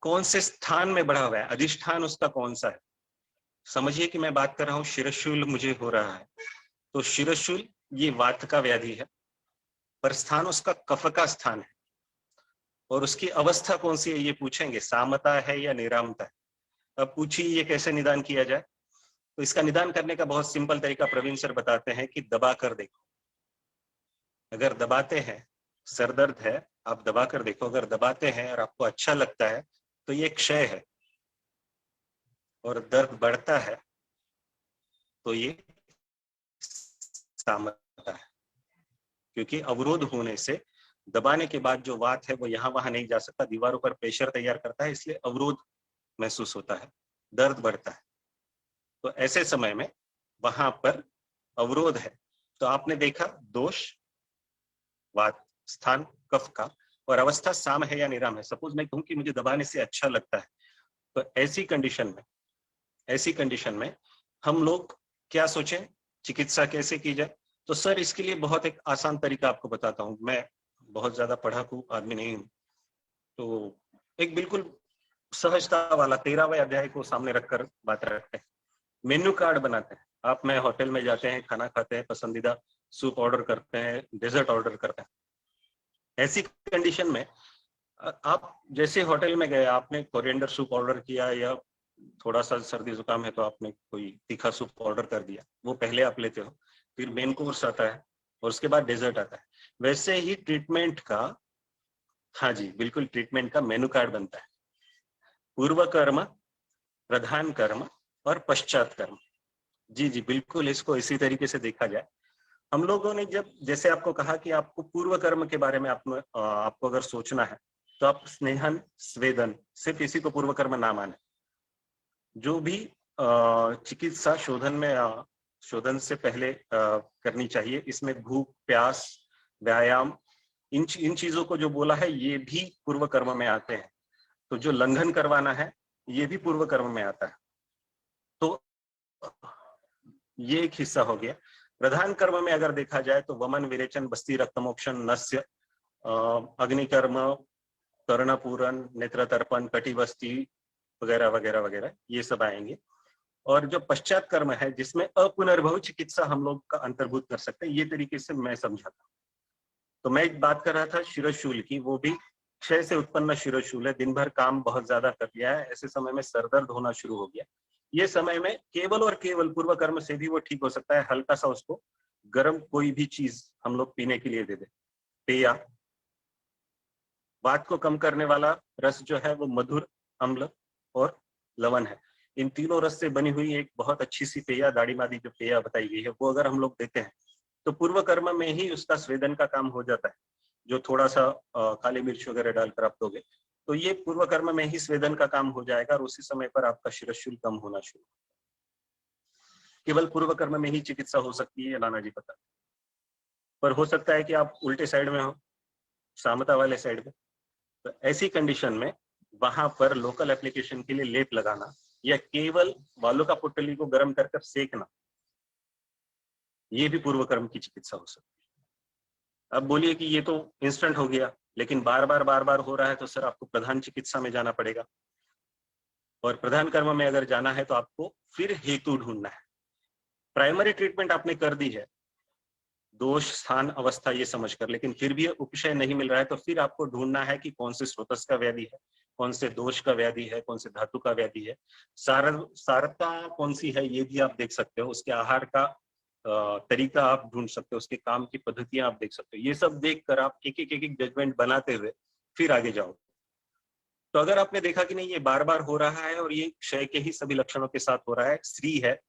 कौन से स्थान में बढ़ा हुआ है, अधिष्ठान उसका कौन सा है। समझिए कि मैं बात कर रहा हूं शिरशूल मुझे हो रहा है, तो शिरशूल ये वात का व्याधि है, पर स्थान उसका कफ का स्थान है, और उसकी अवस्था कौन सी है ये पूछेंगे, सामता है या निरामता है। अब पूछिए ये कैसे निदान किया जाए। तो इसका निदान करने का बहुत सिंपल तरीका प्रवीण सर बताते हैं कि दबा कर देखो। अगर दबाते हैं, सर दर्द है, आप दबा कर देखो, अगर दबाते हैं और आपको अच्छा लगता है तो ये क्षय है, और दर्द बढ़ता है तो ये सामता है, क्योंकि अवरोध होने से दबाने के बाद जो वात है वो यहाँ वहां नहीं जा सकता, दीवारों पर प्रेशर तैयार करता है, इसलिए अवरोध महसूस होता है, दर्द बढ़ता है। तो ऐसे समय में वहां पर अवरोध है, तो आपने देखा दोष वात स्थान कफ का, और अवस्था साम है या निराम है। सपोज मैं कहूं कि मुझे दबाने से अच्छा लगता है, तो ऐसी कंडीशन में हम लोग क्या सोचें, चिकित्सा कैसे की जाए। तो सर इसके लिए बहुत एक आसान तरीका आपको बताता हूं। मैं बहुत ज्यादा पढ़ाकू आदमी नहीं हूं, तो एक बिल्कुल सहजता वाला 13वें अध्याय को सामने रखकर बात रखते हैं। मेन्यू कार्ड बनाते हैं। आप मैं होटल में जाते हैं, खाना खाते हैं, पसंदीदा सूप ऑर्डर करते हैं, डेजर्ट ऑर्डर करते हैं। ऐसी कंडीशन में आप जैसे होटल में गए, आपने कोरिएंडर सूप ऑर्डर किया, या थोड़ा सा सर्दी जुकाम है तो आपने कोई तीखा सूप ऑर्डर कर दिया, वो पहले आप लेते हो, फिर मेन कोर्स आता है और उसके बाद डेजर्ट आता है। वैसे ही ट्रीटमेंट का, हाँ जी बिल्कुल, ट्रीटमेंट का मेनू कार्ड बनता है। पूर्व कर्म, प्रधान कर्म, और पश्चात कर्म। जी जी बिल्कुल, इसको इसी तरीके से देखा जाए। हम लोगों ने जब जैसे आपको कहा कि आपको पूर्व कर्म के बारे में आपको अगर सोचना है तो आप स्नेहन स्वेदन सिर्फ इसी को पूर्व कर्म ना माने। जो भी चिकित्सा शोधन से पहले करनी चाहिए, इसमें भूख प्यास व्यायाम इन चीजों को जो बोला है ये भी पूर्व कर्म में आते हैं। तो जो लंघन करवाना है ये भी पूर्व कर्म में आता है। तो ये एक हिस्सा हो गया। प्रधान कर्म में अगर देखा जाए तो वमन विरेचन बस्ती रक्तमोक्षण नस्य अग्निकर्म कर्णपूरन नेत्र तर्पण कटिबस्ती वगैरह वगैरह वगैरह ये सब आएंगे। और जो पश्चात कर्म है जिसमें अपुनर्भव चिकित्सा हम लोग का अंतर्भूत कर सकते हैं, ये तरीके से मैं समझाता हूँ। तो मैं एक बात कर रहा था शिरोशूल की, वो भी क्षय से उत्पन्न शिरोशूल है। दिन भर काम बहुत ज्यादा कर लिया है, ऐसे समय में सरदर्द होना शुरू हो गया। ये समय में केवल और केवल पूर्व कर्म से भी वो ठीक हो सकता है। हल्का सा उसको गर्म कोई भी चीज हम लोग पीने के लिए दे दे, पेया। वात को कम करने वाला रस जो है वो मधुर, अम्ल और लवण है। इन तीनों रस से बनी हुई एक बहुत अच्छी सी पेया, दाढ़ी मादी जो पेया बताई गई है, वो अगर हम लोग देते हैं तो पूर्व कर्म में ही उसका स्वेदन का काम हो जाता है। जो थोड़ा सा काली मिर्च वगैरह डालकर आप दोगे तो ये पूर्व कर्म में ही स्वेदन का काम हो जाएगा और उसी समय पर आपका शिरशूल कम होना शुरू। केवल पूर्व कर्म में ही चिकित्सा हो सकती है, नाना जी पता, पर हो सकता है कि आप उल्टे साइड में हो, सामता वाले साइड में। तो ऐसी कंडीशन में वहां पर लोकल एप्लीकेशन के लिए लेप लगाना या केवल बालों का पुटली को गर्म कर सेकना, ये भी पूर्व कर्म की चिकित्सा हो सकती है। अब बोलिए कि ये तो इंस्टेंट हो गया, लेकिन बार बार हो रहा है तो सर आपको प्रधान चिकित्सा में जाना पड़ेगा। और प्रधान कर्म में अगर जाना है तो आपको फिर हेतु ढूंढना है। प्राइमरी ट्रीटमेंट आपने कर दी है, दोष स्थान अवस्था ये समझकर, लेकिन फिर भी उपशय नहीं मिल रहा है तो फिर आपको ढूंढना है कि कौन से स्रोतस का व्याधि है, कौन से दोष का व्याधि है, कौन से धातु का व्याधि है, सारता कौन सी है ये भी आप देख सकते हो। उसके आहार का तरीका आप ढूंढ सकते हो, उसके काम की पद्धतियां आप देख सकते हो। ये सब देखकर आप एक एक जजमेंट बनाते हुए फिर आगे जाओ। तो अगर आपने देखा कि नहीं ये बार बार हो रहा है और ये क्षय के ही सभी लक्षणों के साथ हो रहा है, स्त्री है,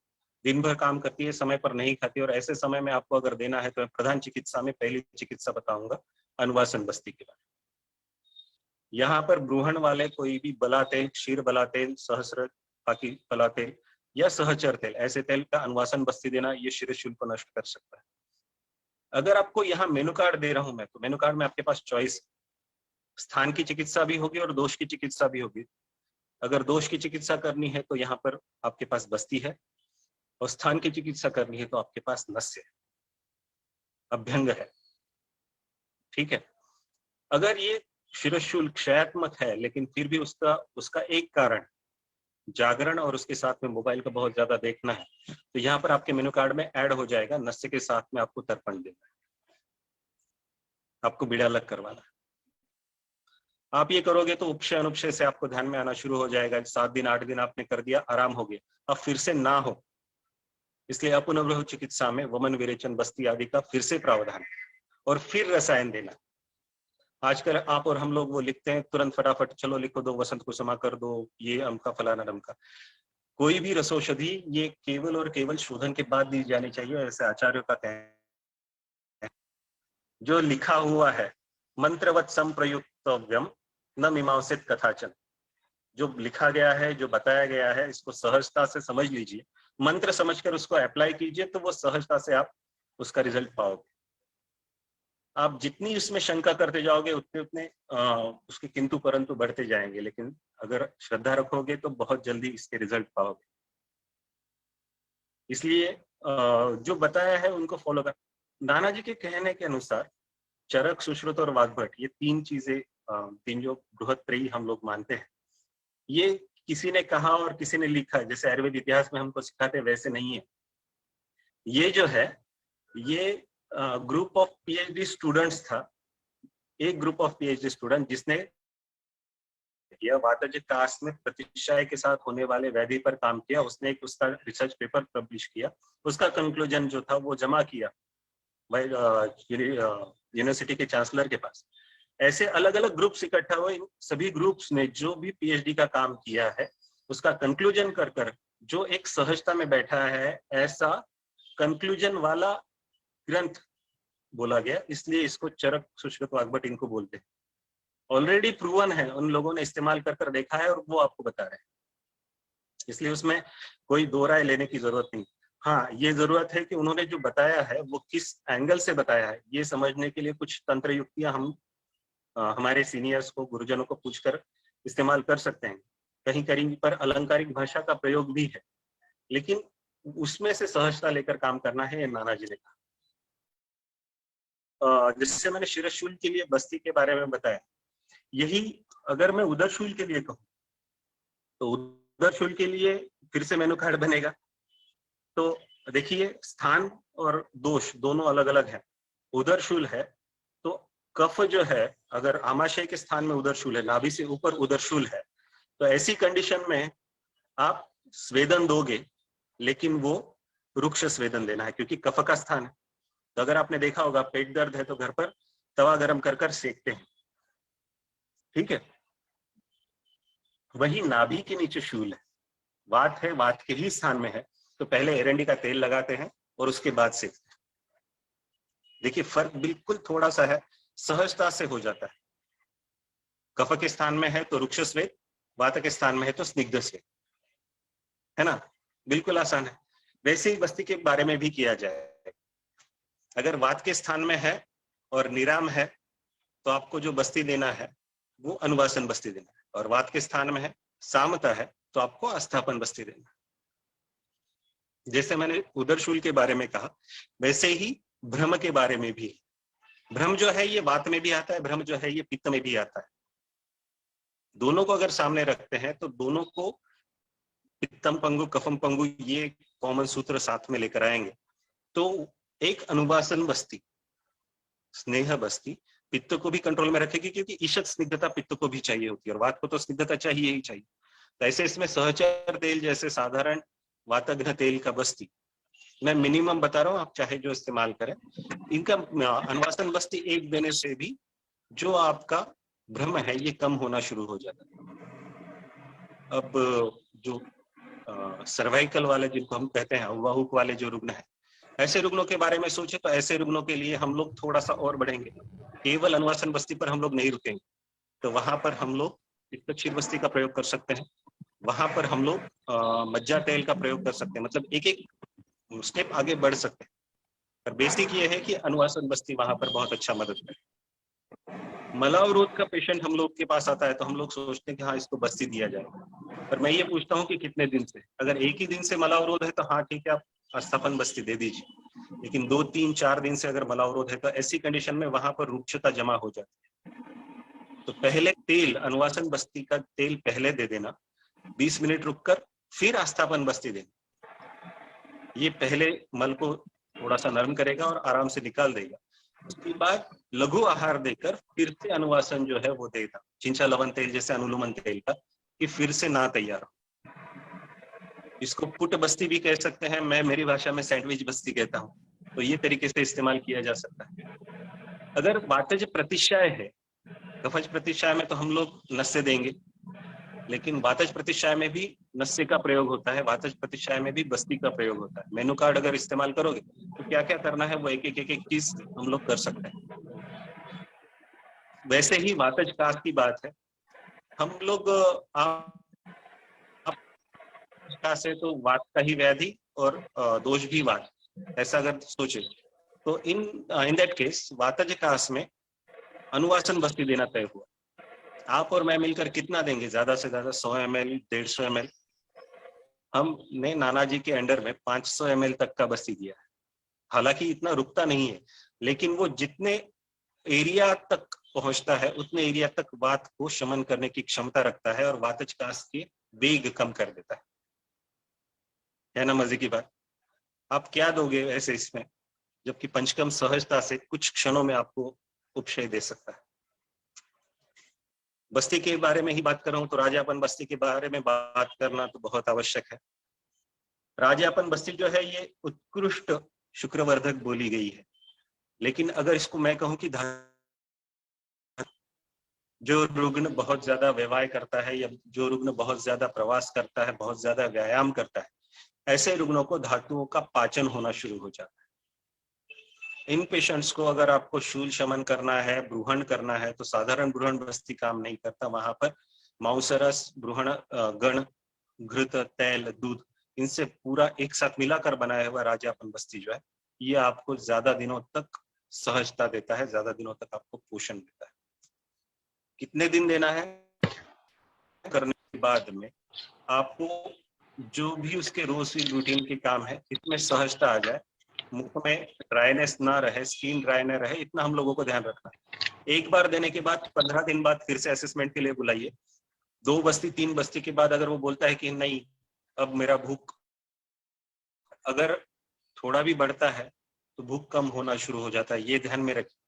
दिन भर काम करती है, समय पर नहीं खाती, और ऐसे समय में आपको अगर देना है तो मैं प्रधान चिकित्सा में पहली चिकित्सा बताऊंगा अनुवासन बस्ती के बारे में। यहाँ पर ब्रूहण वाले कोई भी बला तेल, क्षीर बला तेल, सहस्र बाकी बला तेल या सहचर तेल, ऐसे तेल का अनुवासन बस्ती देना ये शिरशूल को नष्ट कर सकता है। अगर आपको यहाँ मेनू कार्ड दे रहा हूं मैं, तो मेनू कार्ड में आपके पास चॉइस, स्थान की चिकित्सा भी होगी और दोष की चिकित्सा भी होगी। अगर दोष की चिकित्सा करनी है तो यहाँ पर आपके पास बस्ती है, और स्थान की चिकित्सा करनी है तो आपके पास नस्य है, अभ्यंग है। ठीक है। अगर ये शिरशूल क्षयात्मक है लेकिन फिर भी उसका एक कारण जागरण और उसके साथ में मोबाइल का बहुत ज्यादा देखना है, तो यहाँ पर आपके मेनू कार्ड में ऐड हो जाएगा नस्य के साथ में आपको तर्पण देना है, आपको बीड़ा अलग करवाना है। आप ये करोगे तो उपशय अनुपशय से आपको ध्यान में आना शुरू हो जाएगा। 7 दिन 8 दिन आपने कर दिया, आराम हो गया, अब फिर से ना हो, इसलिए अपुनर्वह चिकित्सा में वमन विरेचन बस्ती आदि का फिर से प्रावधान और फिर रसायन देना। आजकल आप और हम लोग वो लिखते हैं तुरंत फटाफट, चलो लिखो दो, वसंत कुसुमा कर दो, ये अमका फलाना डमका। कोई भी रसौषधि ये केवल और केवल शोधन के बाद दी जानी चाहिए, ऐसे आचार्यों का कहना है। जो लिखा हुआ है मंत्रवत संप्रयुक्तव्यम न मीमांसित कथाचन, जो लिखा गया है, जो बताया गया है, इसको सहजता से समझ लीजिए, मंत्र समझकर उसको अप्लाई कीजिए, तो वो सहजता से आप उसका रिजल्ट पाओगे। आप जितनी उसमें शंका करते जाओगे उतने उतने उसके किंतु परंतु बढ़ते जाएंगे, लेकिन अगर श्रद्धा रखोगे तो बहुत जल्दी इसके रिजल्ट पाओगे। इसलिए जो बताया है उनको फॉलो कर। नाना जी के कहने के अनुसार चरक, सुश्रुत और वाग्भट, ये 3 चीजें, 3 जो बृहत त्रयी हम लोग मानते हैं, ये किसी ने कहा और किसी ने लिखा है। जैसे आयुर्वेद इतिहास में हमको सिखाते वैसे नहीं है। ये जो है ये ग्रुप ऑफ पीएचडी स्टूडेंट्स था, एक ग्रुप ऑफ पीएचडी स्टूडेंट जिसने वातज कास्ट में प्रतिशय के साथ होने वाले व्याधि पर काम किया। उसने एक उसका रिसर्च पेपर पब्लिश किया, उसका कंक्लूजन जो था वो जमा किया यूनिवर्सिटी के चांसलर के पास। ऐसे अलग अलग ग्रुप्स इकट्ठा हुए, सभी ग्रुप्स ने जो भी पीएचडी का काम किया है उसका कंक्लूजन कर जो एक सहजता में बैठा है, ऐसा कंक्लूजन वाला ग्रंथ बोला गया, इसलिए इसको चरक सुश्रुत वाग्भट इनको बोलते हैं। ऑलरेडी प्रूवन है, उन लोगों ने इस्तेमाल कर देखा है और वो आपको बता रहे हैं, इसलिए उसमें कोई दो राय लेने की जरूरत नहीं। हाँ, ये जरूरत है कि उन्होंने जो बताया है वो किस एंगल से बताया है, ये समझने के लिए कुछ तंत्र युक्तियां हम हमारे सीनियर्स को, गुरुजनों को पूछकर इस्तेमाल कर सकते हैं। कहीं कहीं पर अलंकारिक भाषा का प्रयोग भी है, लेकिन उसमें से सहजता लेकर काम करना है, ये नाना जी ने कहा। जिससे मैंने शिरशूल के लिए बस्ती के बारे में बताया, यही अगर मैं उदरशूल के लिए कहूँ तो उदरशूल के लिए फिर से मेनू कार्ड बनेगा। तो देखिए, स्थान और दोष दोनों अलग अलग है। उदरशूल है तो कफ जो है, अगर आमाशय के स्थान में उदरशूल है, नाभि से ऊपर उदरशूल है, तो ऐसी कंडीशन में आप स्वेदन दोगे, लेकिन वो रुक्ष स्वेदन देना है, क्योंकि कफ का स्थान है। तो अगर आपने देखा होगा, पेट दर्द है तो घर पर तवा गरम कर सेकते हैं, ठीक है। वही नाभि के नीचे शूल है, वात है, वात के ही स्थान में है, तो पहले एरंडी का तेल लगाते हैं और उसके बाद सेकते हैं। देखिए, फर्क बिल्कुल थोड़ा सा है, सहजता से हो जाता है। कफ के स्थान में है तो रुक्ष स्वेद, वात के स्थान में है तो स्निग्ध स्वेद, है ना, बिल्कुल आसान है। वैसे ही बस्ती के बारे में भी किया जाए। अगर वात के स्थान में है और निराम है तो आपको जो बस्ती देना है वो अनुवासन बस्ती देना है, और वात के स्थान में है, सामता है, तो आपको आस्थापन बस्ती देना है। जैसे मैंने उदरशूल के बारे में कहा, वैसे ही भ्रम के बारे में भी। भ्रम जो है ये वात में भी आता है, भ्रम जो है ये पित्त में भी आता है। दोनों को अगर सामने रखते हैं तो दोनों को पित्तम पंगु कफम पंगु ये कॉमन सूत्र साथ में लेकर आएंगे, तो एक अनुवासन बस्ती, स्नेह बस्ती पित्त को भी कंट्रोल में रखेगी, क्योंकि ईशत स्निग्धता पित्त को भी चाहिए होती है और वात को तो स्निग्धता चाहिए ही चाहिए। तो ऐसे इसमें सहचर तेल जैसे साधारण वातघ्न तेल का बस्ती मैं मिनिमम बता रहा हूँ, आप चाहे जो इस्तेमाल करें। इनका अनुवासन बस्ती एक देने से भी जो आपका भ्रम है ये कम होना शुरू हो जाता है। अब जो सर्वाइकल वाले जिनको हम कहते हैं, अवाहुक वाले जो रुग्ण है, ऐसे रुग्णों के बारे में सोचे तो ऐसे रुग्णों के लिए हम लोग थोड़ा सा और बढ़ेंगे। केवल अनुवासन बस्ती पर हम लोग नहीं रुकेंगे, तो वहां पर हम लोग पित्तक्षीर बस्ती का प्रयोग कर सकते हैं, वहां पर हम लोग मज्जा तेल का प्रयोग कर सकते हैं, मतलब एक एक स्टेप आगे बढ़ सकते हैं। पर बेसिक ये है कि अनुवासन बस्ती वहां पर बहुत अच्छा मदद करे। मलावरोध का पेशेंट हम लोग के पास आता है तो हम लोग सोचते हैं कि हाँ इसको बस्ती दिया जाएगा, पर मैं ये पूछता हूँ कि कितने दिन से। अगर एक ही दिन से मलावरोध है तो हाँ ठीक है, आप आस्थापन बस्ती दे दीजिए, लेकिन 2, 3, 4 दिन से अगर मलावरोध है तो ऐसी कंडीशन में वहां पर रुक्षता जमा हो जाती है। तो पहले तेल, अनुवासन बस्ती का तेल पहले दे देना, 20 मिनट रुककर फिर आस्थापन बस्ती देना। ये पहले मल को थोड़ा सा नरम करेगा और आराम से निकाल देगा। उसके बाद लघु आहार देकर फिर से अनुवासन जो है वो देगा, चिंचा लवन तेल जैसे अनुलोमन तेल का, कि फिर से ना तैयार हो। इसको पुट बस्ती भी कह सकते हैं, मैं मेरी भाषा में सैंडविच बस्ती कहता हूँ, तो ये तरीके से इस्तेमाल किया जा सकता है। अगर वातज प्रतिशय है, कफज प्रतिशय में तो हम लोग नस्य देंगे, लेकिन वातज प्रतिशय में भी नस्य का प्रयोग होता है, वातज प्रतिशय में भी बस्ती का प्रयोग होता है। मेनू कार्ड अगर इस्तेमाल करोगे तो क्या क्या करना है वो एक एक चीज हम लोग कर सकते हैं। वैसे ही वातज कास की बात है, हम लोग से तो वात का ही व्याधि और दोष भी वात, ऐसा अगर सोचे तो इन दैट केस वातज कास में अनुवासन बस्ती देना तय हुआ। आप और मैं मिलकर कितना देंगे, ज्यादा से ज्यादा 100 ml, 150 ml। हमने नाना जी के अंडर में 500 ml तक का बस्ती दिया है। हालांकि इतना रुकता नहीं है, लेकिन वो जितने एरिया तक पहुंचता है उतने एरिया तक वात को शमन करने की क्षमता रखता है और वातज कास के वेग कम कर देता है ना। मजे की बात, आप क्या दोगे ऐसे इसमें, जबकि पंचकम सहजता से कुछ क्षणों में आपको उपशय दे सकता है। बस्ती के बारे में ही बात कर रहा हूं तो राजापन बस्ती के बारे में बात करना तो बहुत आवश्यक है। राजापन बस्ती जो है ये उत्कृष्ट शुक्रवर्धक बोली गई है, लेकिन अगर इसको मैं कहूं कि जो रुग्ण बहुत ज्यादा व्यवहार करता है या जो रुग्ण बहुत ज्यादा प्रवास करता है, बहुत ज्यादा व्यायाम करता है, ऐसे रुग्णों को धातुओं का पाचन होना शुरू हो जाता है। इन पेशेंट्स को अगर आपको शूल शमन करना है, ब्रूहण करना है, तो साधारण ब्रूहण बस्ती काम नहीं करता। वहां पर मांसरस, ब्रूहण गण, घृत, तेल, दूध, इनसे पूरा एक साथ मिलाकर बनाया हुआ राजापन बस्ती जो है, ये आपको ज्यादा दिनों तक सहजता देता है, ज्यादा दिनों तक आपको पोषण देता है। कितने दिन देना है? करने के बाद में आपको जो भी उसके रोज की रूटीन के काम है, इसमें सहजता आ जाए, मुख में ड्राइनेस ना रहे, स्किन ड्राई ना रहे, इतना हम लोगों को ध्यान रखना। एक बार देने के बाद 15 दिन बाद फिर से असेसमेंट के लिए बुलाइए। 2 बस्ती 3 बस्ती के बाद अगर वो बोलता है कि नहीं अब मेरा भूख अगर थोड़ा भी बढ़ता है तो भूख कम होना शुरू हो जाता है, ये ध्यान में रखिए,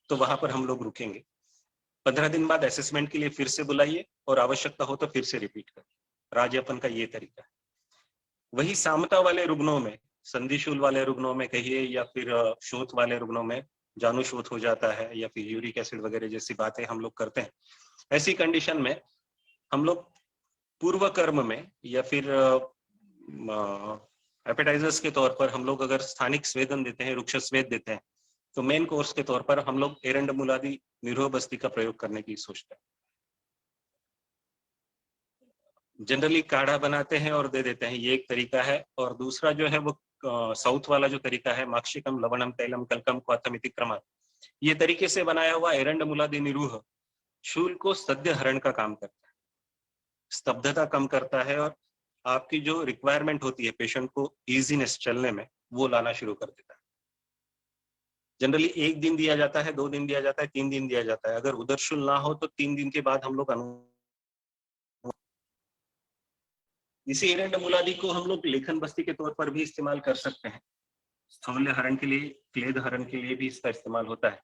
तो वहां पर हम लोग रुकेंगे। 15 दिन बाद असेसमेंट के लिए फिर से बुलाइए और आवश्यकता हो तो फिर से रिपीट करिए। राजयापन का ये तरीका है। वही सामता वाले रुग्णों में, संधिशूल वाले रुग्णों में कहिए या फिर शोथ वाले रुग्णों में जानुशोथ हो जाता है या फिर यूरिक एसिड वगैरह जैसी बातें हम लोग करते हैं, ऐसी कंडीशन में हम लोग पूर्व कर्म में या फिर एपेटाइजर्स के तौर पर हम लोग अगर स्थानिक स्वेदन देते हैं, रुक्ष स्वेद देते हैं, तो मेन कोर्स के तौर पर हम लोग एरंडमूलादि निरोह बस्ती का प्रयोग करने की सोचते हैं। जनरली काढ़ा बनाते हैं और दे देते हैं, ये एक तरीका है। और दूसरा जो है वो साउथ वाला जो तरीका है, माक्षिकम लवणम तैलम कलकम क्वाथम इति क्रमात्, ये तरीके से बनाया हुआ एरंडमूलादि निरूह शूल को सद्य हरण का काम करता है, स्तब्धता कम करता है और आपकी जो रिक्वायरमेंट होती है पेशेंट को इजीनेस चलने में, वो लाना शुरू कर देता है। जनरली 1 दिन दिया जाता है, 2 दिन दिया जाता है, 3 दिन दिया जाता है। अगर उदरशूल ना हो तो 3 दिन के बाद हम लोग इसी एरंडमूलादि को हम लोग लेखन बस्ती के तौर पर भी इस्तेमाल कर सकते हैं। स्थौल्य हरण के लिए, क्लेद हरण के लिए भी इसका इस्तेमाल होता है,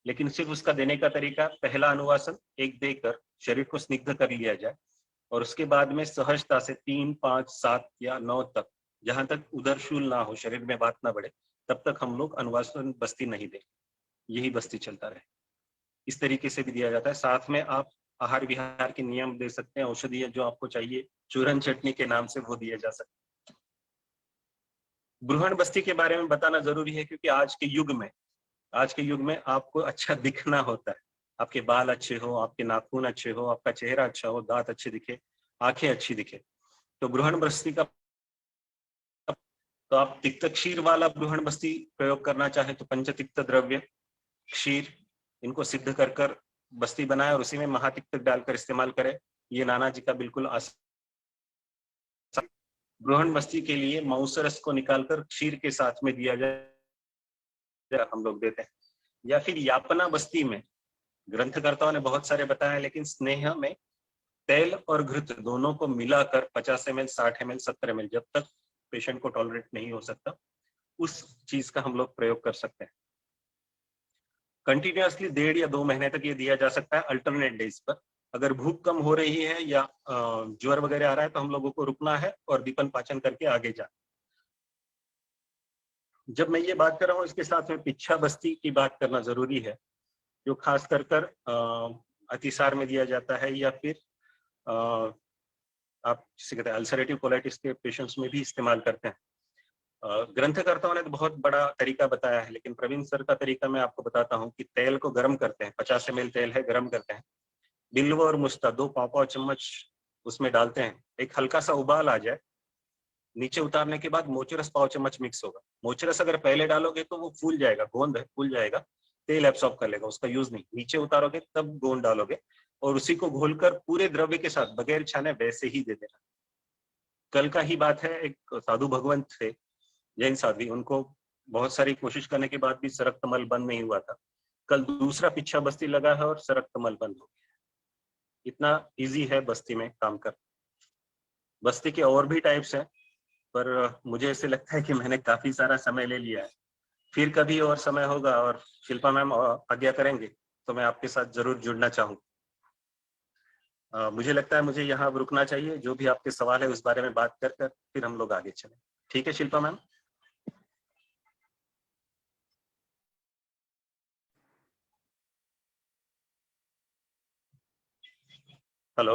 लेकिन सिर्फ उसका देने का तरीका, पहला अनुवासन एक देकर शरीर को स्निग्ध कर लिया जाए और उसके बाद में सहजता से 3, 5, 7 या 9 तक, जहां तक उदरशूल ना हो, शरीर में बात ना बढ़े, तब तक हम लोग अनुवासन बस्ती नहीं दें, यही बस्ती चलता रहे। इस तरीके से भी दिया जाता है। साथ में आप आहार विहार के नियम दे सकते हैं, औषधीय जो आपको चाहिए चूरन चटनी के नाम से वो दिया जा सकता है। ब्रूहण बस्ती के बारे में बताना जरूरी है क्योंकि आज के युग में आपको अच्छा दिखना होता है, आपके बाल अच्छे हो, आपके नाखून अच्छे हो, आपका चेहरा अच्छा हो, दांत अच्छे दिखे, आंखें अच्छी दिखे। तो ब्रूहण बस्ती का, तो आप तिक्त क्षीर वाला ब्रूहण बस्ती प्रयोग करना चाहे तो पंचतिक्त द्रव्य, क्षीर, इनको सिद्ध कर कर बस्ती बनाए और उसी में महातिक्त डालकर इस्तेमाल करें। ये नाना जी का बिल्कुल ब्रूहण बस्ती के लिए मांसरस को निकालकर क्षीर के साथ में दिया जाए, हम लोग देते हैं। या फिर यापना बस्ती में ग्रंथकर्ताओं ने बहुत सारे बताए, लेकिन स्नेह में तेल और घृत दोनों को मिलाकर 50 ml, 60 ml, 70 ml, जब तक पेशेंट को टॉलरेट नहीं हो सकता उस चीज का हम लोग प्रयोग कर सकते हैं। कंटिन्यूअसली 1.5 या 2 महीने तक ये दिया जा सकता है, अल्टरनेट डेज पर। अगर भूख कम हो रही है या ज्वर वगैरह आ रहा है तो हम लोगों को रुकना है और दीपन पाचन करके आगे जाना। जब मैं ये बात कर रहा हूँ, इसके साथ में पिच्छा बस्ती की बात करना जरूरी है, जो खास कर अतिसार में दिया जाता है या फिर आप जिसे कहते हैं अल्सरेटिव कोलाइटिस के पेशेंट्स में भी इस्तेमाल करते हैं। ग्रंथकर्ताओं ने तो बहुत बड़ा तरीका बताया है, लेकिन प्रवीण सर का तरीका मैं आपको बताता हूँ कि तेल को गर्म करते हैं, 50 ml तेल है, गर्म करते हैं, बिल्व और मुस्ता 2 पाव चम्मच उसमें डालते हैं, एक हल्का सा उबाल आ जाए, नीचे उतारने के बाद मोचरस पाव चम्मच मिक्स होगा। मोचरस अगर पहले डालोगे तो वो फूल जाएगा, गोंद है फूल जाएगा, तेल एब्सॉर्ब कर लेगा, उसका यूज नहीं। नीचे उतारोगे तब गोंद डालोगे और उसी को घोलकर पूरे द्रव्य के साथ बगैर छाने वैसे ही दे देना। कल का ही बात है, एक साधु भगवंत थे, जैन साध्वी, उनको बहुत सारी कोशिश करने के बाद भी सरक्तमल बंद नहीं हुआ था। कल दूसरा पिच्छा बस्ती लगा है और सरक्तमल बंद हो गया। इतना इजी है बस्ती में काम कर। बस्ती के और भी टाइप्स हैं, पर मुझे ऐसे लगता है कि मैंने काफी सारा समय ले लिया है। फिर कभी और समय होगा और शिल्पा मैम आज्ञा करेंगे तो मैं आपके साथ जरूर जुड़ना चाहूंगा। मुझे लगता है मुझे यहाँ रुकना चाहिए, जो भी आपके सवाल है उस बारे में बात कर फिर हम लोग आगे चलें। ठीक है Shilpa ma'am? Hello,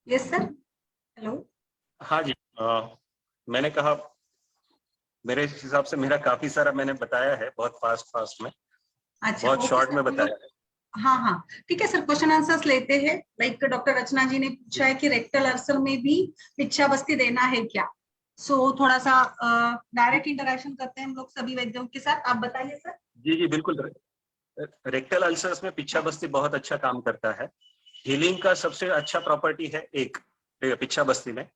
yes sir, hello. हाँ जी, मैंने कहा मेरे हिसाब से मेरा काफी सारा मैंने बताया है, बहुत फास्ट में, अच्छा, बहुत ओके शॉर्ट सर, में हम लोग, बताया है। हाँ हाँ, ठीक है सर, क्वेश्चन आंसर्स लेते हैं। लाइक डॉक्टर रचना जी ने पूछा है कि रेक्टल अल्सर में भी पिच्छा बस्ती देना है क्या? सो थोड़ा सा डायरेक्ट इंटरेक्शन करते हैं हम लोग सभी वैद्यों के साथ। आप बताइए सर। जी जी बिल्कुल। रेक्टल अल्सर्स में पिच्छा बस्ती बहुत अच्छा काम करता है। हीलिंग का सबसे अच्छा प्रॉपर्टी है एक पिच्छा बस्ती में।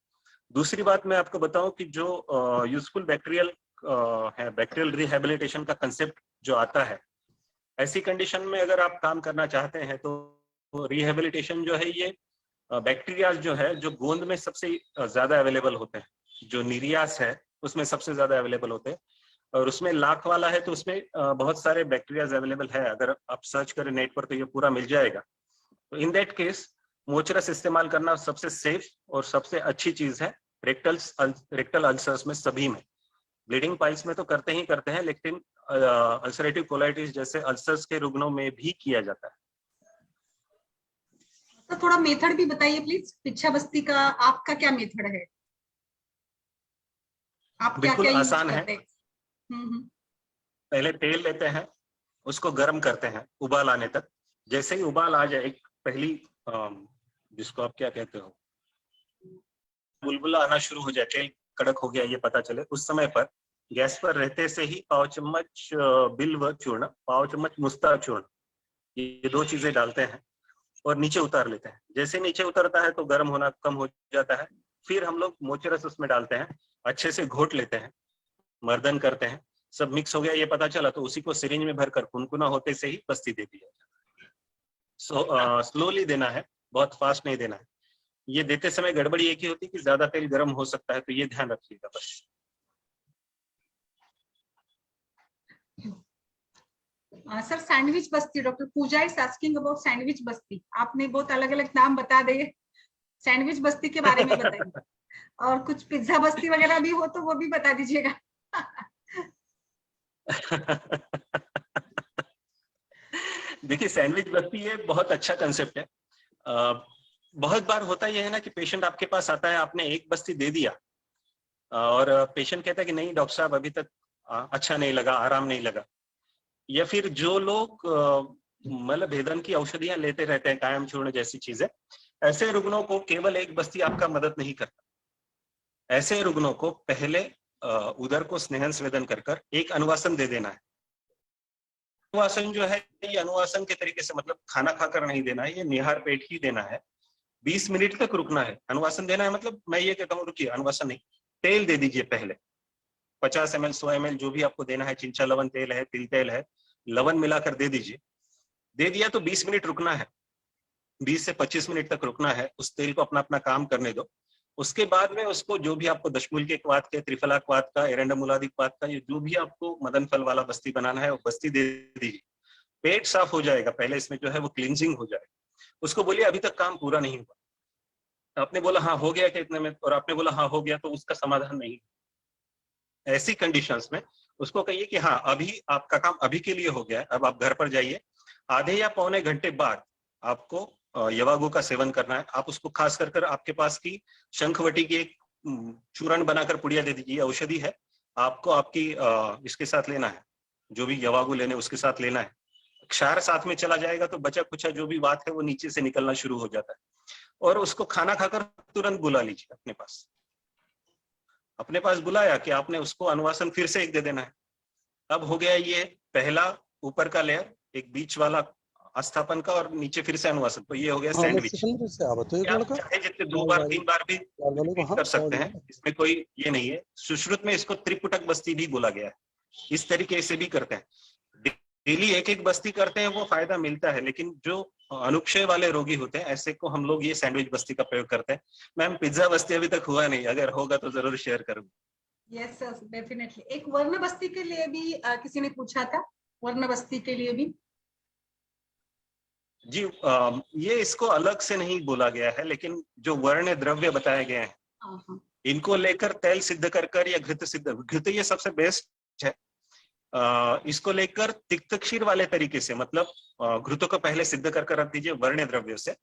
दूसरी बात मैं आपको बताऊं कि जो यूजफुल बैक्टीरियल है, बैक्टीरियल रिहेबिलिटेशन का कंसेप्ट जो आता है, ऐसी कंडीशन में अगर आप काम करना चाहते हैं तो रिहेबिलिटेशन जो है ये बैक्टीरिया जो है जो गोंद में सबसे ज्यादा अवेलेबल होते हैं, जो नीरियास है उसमें सबसे ज्यादा अवेलेबल होते हैं, और उसमें लाख वाला है तो उसमें बहुत सारे बैक्टीरियाज अवेलेबल है। अगर आप सर्च करें नेट पर तो ये पूरा मिल जाएगा। तो इन दैट केस मोचरस इस्तेमाल करना सबसे सेफ और सबसे अच्छी चीज है रेक्टल अल्सर्स में, सभी में। ब्लीडिंग पाइल्स में तो करते ही करते हैं, लेकिन अल्सरेटिव कोलाइटिस जैसे अल्सर्स के रुग्णों में भी किया जाता है। तो थोड़ा मेथड भी बताइए प्लीज, पिच्छा बस्ती का आपका क्या मेथड है? आप क्या बिल्कुल क्या यूज आसान है। करते हैं? पहले तेल लेते हैं, उसको गर्म करते हैं उबाल आने तक। जैसे ही उबाल आ जाए, एक पहली जिसको आप क्या कहते हो, बुलबुला आना शुरू हो जाए, तेल कड़क हो गया ये पता चले, उस समय पर गैस पर रहते से ही पाव चम्मच बिल्व चूर्ण, पाव चम्मच मुस्ता चूर्ण, ये दो चीजें डालते हैं और नीचे उतार लेते हैं। जैसे नीचे उतरता है तो गर्म होना कम हो जाता है। फिर हम लोग मोचरस उसमें डालते हैं, अच्छे से घोट लेते हैं, मर्दन करते हैं। सब मिक्स हो गया ये पता चला तो उसी को सिरिंज में भरकर कुनकुना होते से ही बस्ती दे दी जाए। स्लोली देना है, बहुत फास्ट नहीं देना है। ये देते समय गड़बड़ी एक ही होती है कि ज्यादा तेल गर्म हो सकता है, तो ये ध्यान रखिएगा बस। Sir sandwich Basti, doctor Pooja is asking about sandwich Basti. आपने बहुत अलग अलग नाम बता दिए, सैंडविच बस्ती के बारे में बताइए। और कुछ पिज्जा बस्ती वगैरह भी हो तो वो भी बता दीजिएगा। देखिए, सैंडविच बस्ती ये बहुत अच्छा कंसेप्ट है। बहुत बार होता यह है ना कि पेशेंट आपके पास आता है, आपने एक बस्ती दे दिया और पेशेंट कहता है कि नहीं डॉक्टर साहब अभी तक अच्छा नहीं लगा, आराम नहीं लगा। या फिर जो लोग मल भेदन की औषधियां लेते रहते हैं, कायम चूर्ण जैसी चीजें, ऐसे रुग्णों को केवल एक बस्ती आपका मदद नहीं करता। ऐसे रुग्णों को पहले उदर को स्नेहन स्वेदन कर एक अनुवासन दे देना है। अनुवासन जो है ये अनुवासन के तरीके से, मतलब खाना खाकर नहीं देना है, ये निहार पेट ही देना है। 20 मिनट तक रुकना है। अनुवासन देना है मतलब मैं ये कहता हूँ रुकिए, अनुवासन नहीं, तेल दे दीजिए पहले 50 ml 100 ml जो भी आपको देना है, चिंचा लवन तेल है, तिल तेल है, लवन मिलाकर दे दीजिए। दे दिया तो 20 मिनट रुकना है, 20 से 25 मिनट तक रुकना है। उस तेल को अपना अपना काम करने दो। उसके बाद में उसको जो भी आपको दशमूल के क्वाथ के, त्रिफला क्वाथ का, एरेंडा क्वाथ का, ये जो भी आपको मदन फल वाला बस्ती बनाना है वो बस्ती दे दीजिए। पेट साफ हो जाएगा, पहले इसमें जो है वो क्लींजिंग हो जाएगा। उसको बोलिए अभी तक काम पूरा नहीं हुआ। आपने बोला हाँ हो गया क्या इतने में, और आपने बोला हाँ हो गया, तो उसका समाधान नहीं। ऐसी कंडीशंस में उसको कहिए कि हाँ अभी आपका काम अभी के लिए हो गया है, अब आप घर पर जाइए। आधे या पौने घंटे बाद आपको यवागु का सेवन करना है। आप उसको खास कर आपके पास की शंखवटी की एक चूर्ण बनाकर पुड़िया दे दीजिए, औषधि है, आपको आपकी इसके साथ लेना है, जो भी यवागु लेने उसके साथ लेना है। क्षार साथ में चला जाएगा तो बचा कुचा जो भी बात है वो नीचे से निकलना शुरू हो जाता है। और उसको खाना खाकर तुरंत बुला लीजिए अपने पास। अपने पास बुलाया कि आपने उसको अनुवासन फिर से एक दे देना है। अब हो गया ये पहला ऊपर का लेयर, एक बीच वाला अस्थापन का, और नीचे फिर से अनुवासन। तो ये हो गया सैंडविच। आप चाहे जितने 2 बार 3 बार भी कर सकते हैं, इसमें कोई ये नहीं है। सुश्रुत में इसको त्रिपुटक बस्ती भी बोला गया है। इस तरीके से भी करते हैं, डेली एक एक बस्ती करते हैं, वो फायदा मिलता है। लेकिन जो अनुक्षय वाले रोगी होते हैं ऐसे को हम लोग ये सैंडविच बस्ती का प्रयोग करते हैं। मैम पिज्जा बस्ती अभी तक हुआ नहीं, अगर होगा तो जरूर शेयर करूंगा। Yes sir, definitely. एक वर्ण बस्ती के लिए भी किसी ने पूछा था, वर्ण बस्ती के लिए भी जी ये इसको अलग से नहीं बोला गया है, लेकिन जो वर्ण द्रव्य बताए गए हैं इनको लेकर तैल सिद्ध कर या घृत सिद्ध, घृत ये सबसे बेस्ट है। इसको लेकर तिक्तक्षीर वाले तरीके से, मतलब घृतों को पहले सिद्ध कर रख दीजिए वर्ण द्रव्यों से,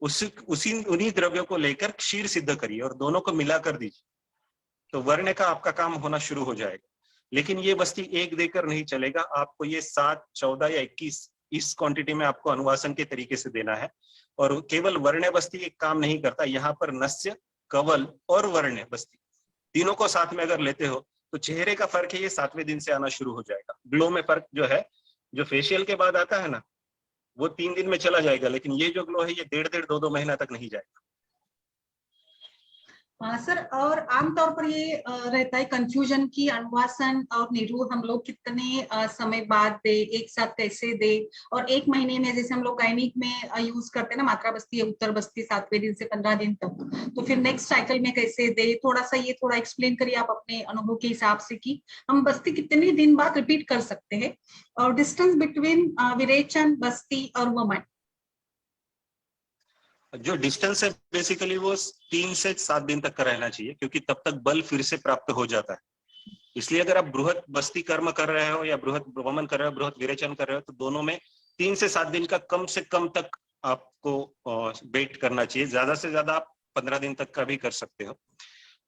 उन्हीं द्रव्यों को लेकर क्षीर सिद्ध करिए और दोनों को मिला कर दीजिए, तो वर्ण का आपका काम होना शुरू हो जाएगा। लेकिन ये बस्ती एक देकर नहीं चलेगा, आपको ये 7, 14 या 21 इस क्वांटिटी में आपको अनुवासन के तरीके से देना है। और केवल वर्ण बस्ती एक काम नहीं करता, यहाँ पर नस्य, कवल और वर्ण बस्ती तीनों को साथ में अगर लेते हो तो चेहरे का फर्क है ये 7वें दिन से आना शुरू हो जाएगा। ग्लो में फर्क जो है, जो फेशियल के बाद आता है ना, वो 3 दिन में चला जाएगा, लेकिन ये जो ग्लो है ये 1.5, 2 महीना तक नहीं जाएगा। हाँ सर, और आमतौर पर ये रहता है कंफ्यूजन की अनुवासन और निरूह हम लोग कितने समय बाद दे, एक साथ कैसे दे, और 1 महीने में जैसे हम लोग गायनिक में यूज करते हैं ना मात्रा बस्ती या उत्तर बस्ती 7वें दिन से 15 दिन तक, तो फिर नेक्स्ट साइकिल में कैसे दे, थोड़ा एक्सप्लेन करिए आप अपने अनुभव के हिसाब से कि हम बस्ती कितने दिन बाद रिपीट कर सकते हैं, और डिस्टेंस बिटवीन विरेचन, बस्ती और वमन। जो डिस्टेंस है बेसिकली वो 3 से 7 दिन तक का रहना चाहिए, क्योंकि तब तक बल फिर से प्राप्त हो जाता है। इसलिए अगर आप बृहत बस्ती कर्म कर रहे हो या बृहत वमन कर रहे हो, बृहत विरेचन कर रहे हो, तो दोनों में 3 से 7 दिन का कम से कम तक आपको वेट करना चाहिए। ज्यादा से ज्यादा आप 15 दिन तक का भी कर सकते हो।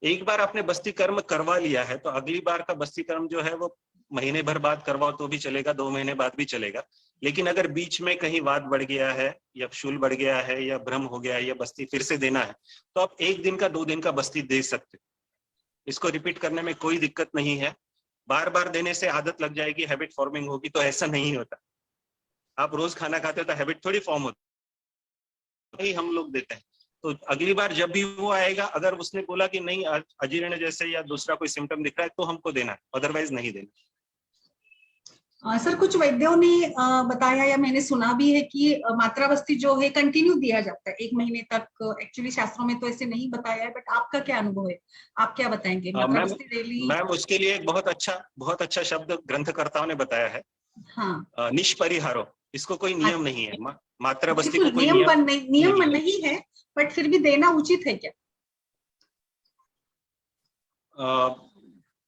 एक बार आपने बस्ती कर्म करवा लिया है तो अगली बार का बस्ती कर्म जो है वो महीने भर बाद करवाओ तो भी चलेगा, 2 महीने बाद भी चलेगा। लेकिन अगर बीच में कहीं वात बढ़ गया है या शूल बढ़ गया है या भ्रम हो गया है या बस्ती फिर से देना है, तो आप 1 दिन का 2 दिन का बस्ती दे सकते हो। इसको रिपीट करने में कोई दिक्कत नहीं है। बार बार देने से आदत लग जाएगी, हैबिट फॉर्मिंग होगी, तो ऐसा नहीं होता। आप रोज खाना खाते हो तो हैबिट थोड़ी फॉर्म होती, हम लोग देते हैं। तो अगली बार जब भी वो आएगा, अगर उसने बोला कि नहीं अजीर्ण जैसे या दूसरा कोई सिम्टम दिख रहा है तो हमको देना है, अदरवाइज नहीं देना। सर कुछ वैद्यों ने बताया या मैंने सुना भी है कि मात्रा बस्ती जो है कंटिन्यू दिया जाता है 1 महीने तक। एक्चुअली शास्त्रों में तो ऐसे नहीं बताया है, बट आपका क्या अनुभव है, आप क्या बताएंगे? मात्रा बस्ती डेली। मैम उसके लिए एक बहुत अच्छा शब्द ग्रंथकर्ताओं ने बताया है, हाँ, निष्परिहारो। इसको कोई नियम नहीं है, मात्रा बस्ती को कोई नियम नहीं है, बट फिर भी देना उचित है क्या?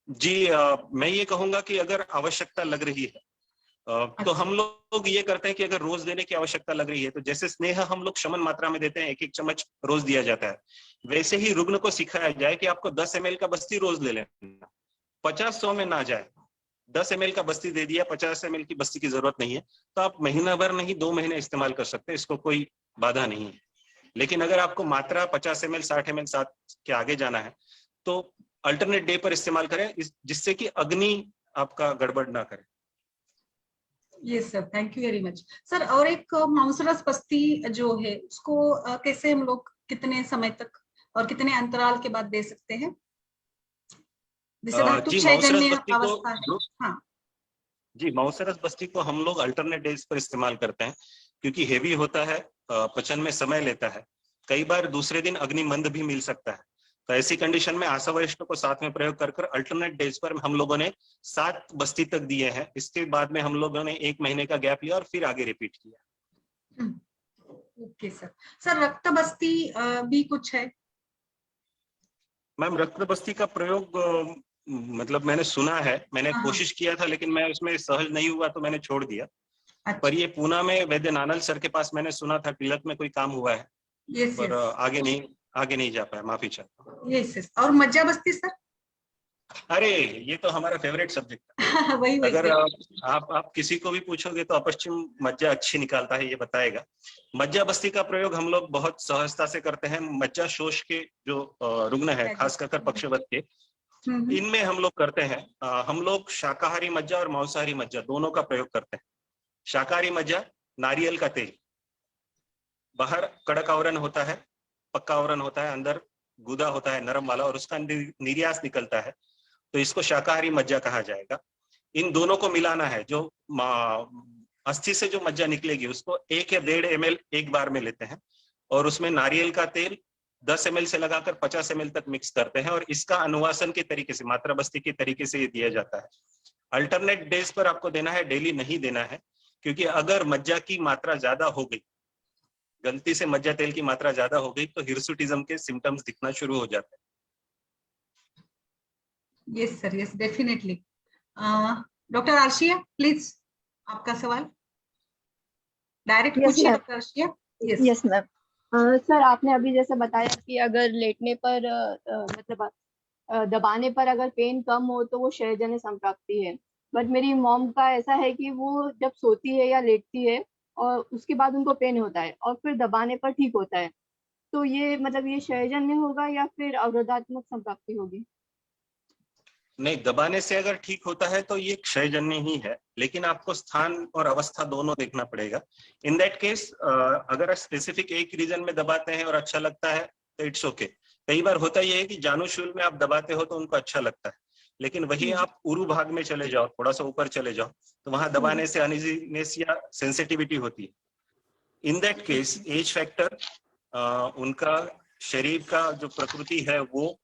जी मैं ये कहूंगा कि अगर आवश्यकता लग रही है तो हम लोग ये करते हैं कि अगर रोज देने की आवश्यकता लग रही है तो जैसे स्नेह हम लोग शमन मात्रा में देते हैं, 1-1 चम्मच रोज दिया जाता है, वैसे ही रुग्ण को सिखाया जाए कि आपको 10 ml का बस्ती रोज ले लेना, 50-100 में ना जाए। 10 ml का बस्ती दे दिया, 50 ml की बस्ती की जरूरत नहीं है, तो आप महीना भर नहीं 2 महीने इस्तेमाल कर सकते हैं, इसको कोई बाधा नहीं है। लेकिन अगर आपको मात्रा 50 ml 60 ml 7 के आगे जाना है तो अल्टरनेट डे पर इस्तेमाल करें, जिससे कि अग्नि आपका गड़बड़ ना करे। Yes sir, thank you very much sir. और एक मांसरस बस्ती जो है उसको कैसे हम लोग कितने समय तक और कितने अंतराल के बाद दे सकते हैं? जैसे धातु क्षयजन्य अवस्था है। हाँ जी, मांसरस बस्ती को हम लोग अल्टरनेट डेज पर इस्तेमाल करते हैं, क्योंकि हेवी होता है, पचन में समय लेता है, कई बार दूसरे दिन अग्निमंद भी मिल सकता है। तो ऐसी कंडीशन में आशा वरिष्ठ को साथ में प्रयोग कर अल्टरनेट डेज पर हम लोगों ने 7 बस्ती तक दिए हैं। इसके बाद में हम लोगों ने 1 महीने का गैप लिया और फिर आगे रिपीट किया। Okay sir. सर रक्त बस्ती भी कुछ है? मैम रक्त बस्ती का प्रयोग मतलब मैंने सुना है, मैंने कोशिश किया था, लेकिन मैं उसमें सहज नहीं हुआ तो मैंने छोड़ दिया। अच्छा। पर ये पूना में वैद्य नानल सर के पास मैंने सुना था, तिलक में कोई काम हुआ है, पर आगे नहीं जा पाया, माफी चाहता हूँ। यस। और मज्जा बस्ती सर? अरे ये तो हमारा फेवरेट सब्जेक्ट है। वही अगर आप किसी को भी पूछोगे तो अपश्चिम मज्जा अच्छी निकालता है, ये बताएगा। मज्जा बस्ती का प्रयोग हम लोग बहुत सहजता से करते हैं। मज्जा शोष के जो रुग्ण है, खास कर पक्षवत के, इनमें हम लोग करते हैं। हम लोग शाकाहारी मज्जा और मांसाहारी मज्जा दोनों का प्रयोग करते हैं। शाकाहारी मज्जा नारियल का तेल, बाहर कड़क आवरण होता है, पक्का आवरण होता है, अंदर गुदा होता है नरम वाला, और उसका निर्यास निकलता है, तो इसको शाकाहारी मज्जा कहा जाएगा। इन दोनों को मिलाना है। जो अस्थि से जो मज्जा निकलेगी उसको 1 या 1.5 ml एक बार में लेते हैं, और उसमें नारियल का तेल 10 ml से लगाकर 50 ml तक मिक्स करते हैं, और इसका अनुवासन के तरीके से, मात्रा बस्ती के तरीके से ये दिया जाता है। अल्टरनेट डेज पर आपको देना है, डेली नहीं देना है, क्योंकि अगर मज्जा की मात्रा ज्यादा हो गई, गलती से मज्जा तेल की मात्रा ज्यादा हो गई, तो हिर्सुटिज्म के सिम्टम्स दिखना शुरू हो जाते हैं। Yes sir, yes definitely. Doctor Arshiya please, आपका सवाल डायरेक्ट Yes, पूछिए ma'am. Doctor Arshiya. Yes ma'am. Sir आपने अभी जैसे बताया कि अगर लेटने पर मतलब दबाने पर अगर पेन कम हो तो वो क्षयजन्य संप्राप्ति है। बट मेरी मॉम का ऐसा है कि वो जब सोती है या लेटती है और उसके बाद उनको पेन होता है और फिर दबाने पर ठीक होता है, तो ये मतलब ये क्षयजन्य होगा या फिर अवरोधात्मक संप्राप्ति होगी? नहीं, दबाने से अगर ठीक होता है तो ये क्षयजन्य ही है, लेकिन आपको स्थान और अवस्था दोनों देखना पड़ेगा। इन दैट केस अगर स्पेसिफिक एक रीजन में दबाते हैं और अच्छा लगता है तो इट्स ओके। कई बार होता यह है कि जानुशूल में आप दबाते हो तो उनको अच्छा लगता है, लेकिन वही आप उरु भाग में चले जाओ, थोड़ा सा ऊपर चले जाओ, तो वहां दबाने से अनइजीनेस या सेंसिटिविटी होती है। In that case age factor, उनका शरीर का जो प्रकृति है वो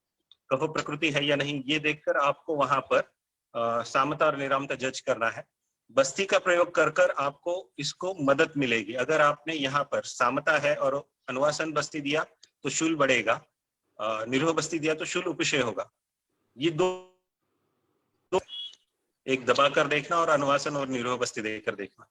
कफ प्रकृति है या नहीं, ये देखकर आपको वहां पर सामता और निरामता जज करना है। बस्ती का प्रयोग कर कर आपको इसको मदद मिलेगी। अगर आपने यहाँ पर सामता है और अनुवासन बस्ती दिया तो शूल बढ़ेगा, निरोह बस्ती दिया तो शूल उपशय होगा। ये दो एक दबा कर देखना और अनुवासन और निरोह बस्ती देकर देखना।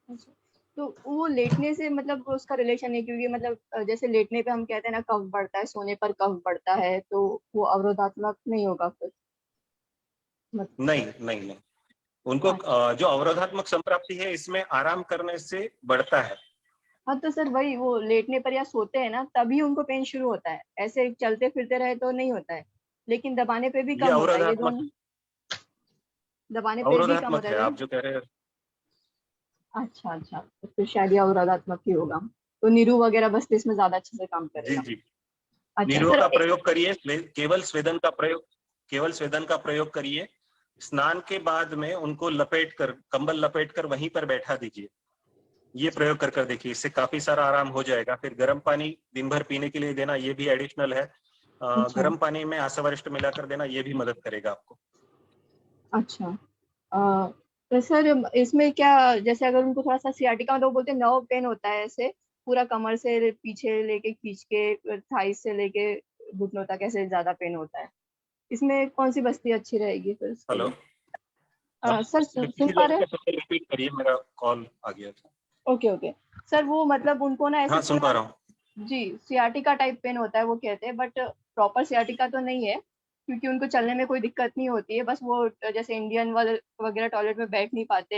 अच्छा, तो वो लेटने से मतलब उसका रिलेशन है, क्योंकि मतलब जैसे लेटने पे हम कहते हैं ना कफ बढ़ता है, सोने पर कफ बढ़ता है, तो वो अवरोधात्मक नहीं होगा फिर मतलब? नहीं नहीं नहीं, उनको जो अवरोधात्मक संप्राप्ति है इसमें आराम करने से बढ़ता है। हाँ, तो सर वही वो लेटने पर या सोते हैं ना तभी उनको पेन शुरू होता है, ऐसे चलते फिरते रहे तो नहीं होता है, लेकिन दबाने पे भी ये कम होता है। ये अवरोधात्मक दोनों दबाने पे भी कम अवरोधात्मक होता है, है आप जो कह रहे हैं। अच्छा अच्छा, तो फिर शायद ये अवरोधात्मक ही होगा, तो नीरू वगैरह बस इसमें ज्यादा अच्छे से काम जी करेगा। जी, अच्छा निरोह सर, का प्रयोग करिए, केवल स्वेदन का प्रयोग करिए। स्नान के बाद में उनको लपेट कर, कंबल लपेट कर वहीं पर बैठा दीजिए। ये प्रयोग कर कर देखिए, इससे काफी सारा आराम हो जाएगा। फिर गर्म पानी दिन भर पीने के लिए देना, ये भी एडिशनल है। अच्छा गर्म पानी में आसावरिष्ट मिलाकर देना, ये भी मदद करेगा आपको। अच्छा। तो सर इसमें क्या, जैसे अगर उनको थोड़ा सा सियाटिका, मतलब बोलते हैं नर्व पेन होता है ऐसे पूरा कमर से पीछे लेके खींच के थाइस से लेके घुटनों तक ऐसे ज्यादा पेन होता है, इसमें कौन सी बस्ती अच्छी रहेगी फिर उसके हेलो, लिए? सर सुन पा रहे हैं? रिपीट करिए, मेरा कॉल आ गया था। Okay okay. सर वो मतलब उनको ना ऐसे हाँ, सुन पा पूरा, रहा हूँ। जी सियाटिका टाइप पेन होता है वो कहते हैं, बट प्रॉपर सियाटिका तो नहीं है, क्योंकि उनको चलने में कोई दिक्कत नहीं होती है, बस वो जैसे इंडियन वाले वगैरह टॉयलेट में बैठ नहीं पाते,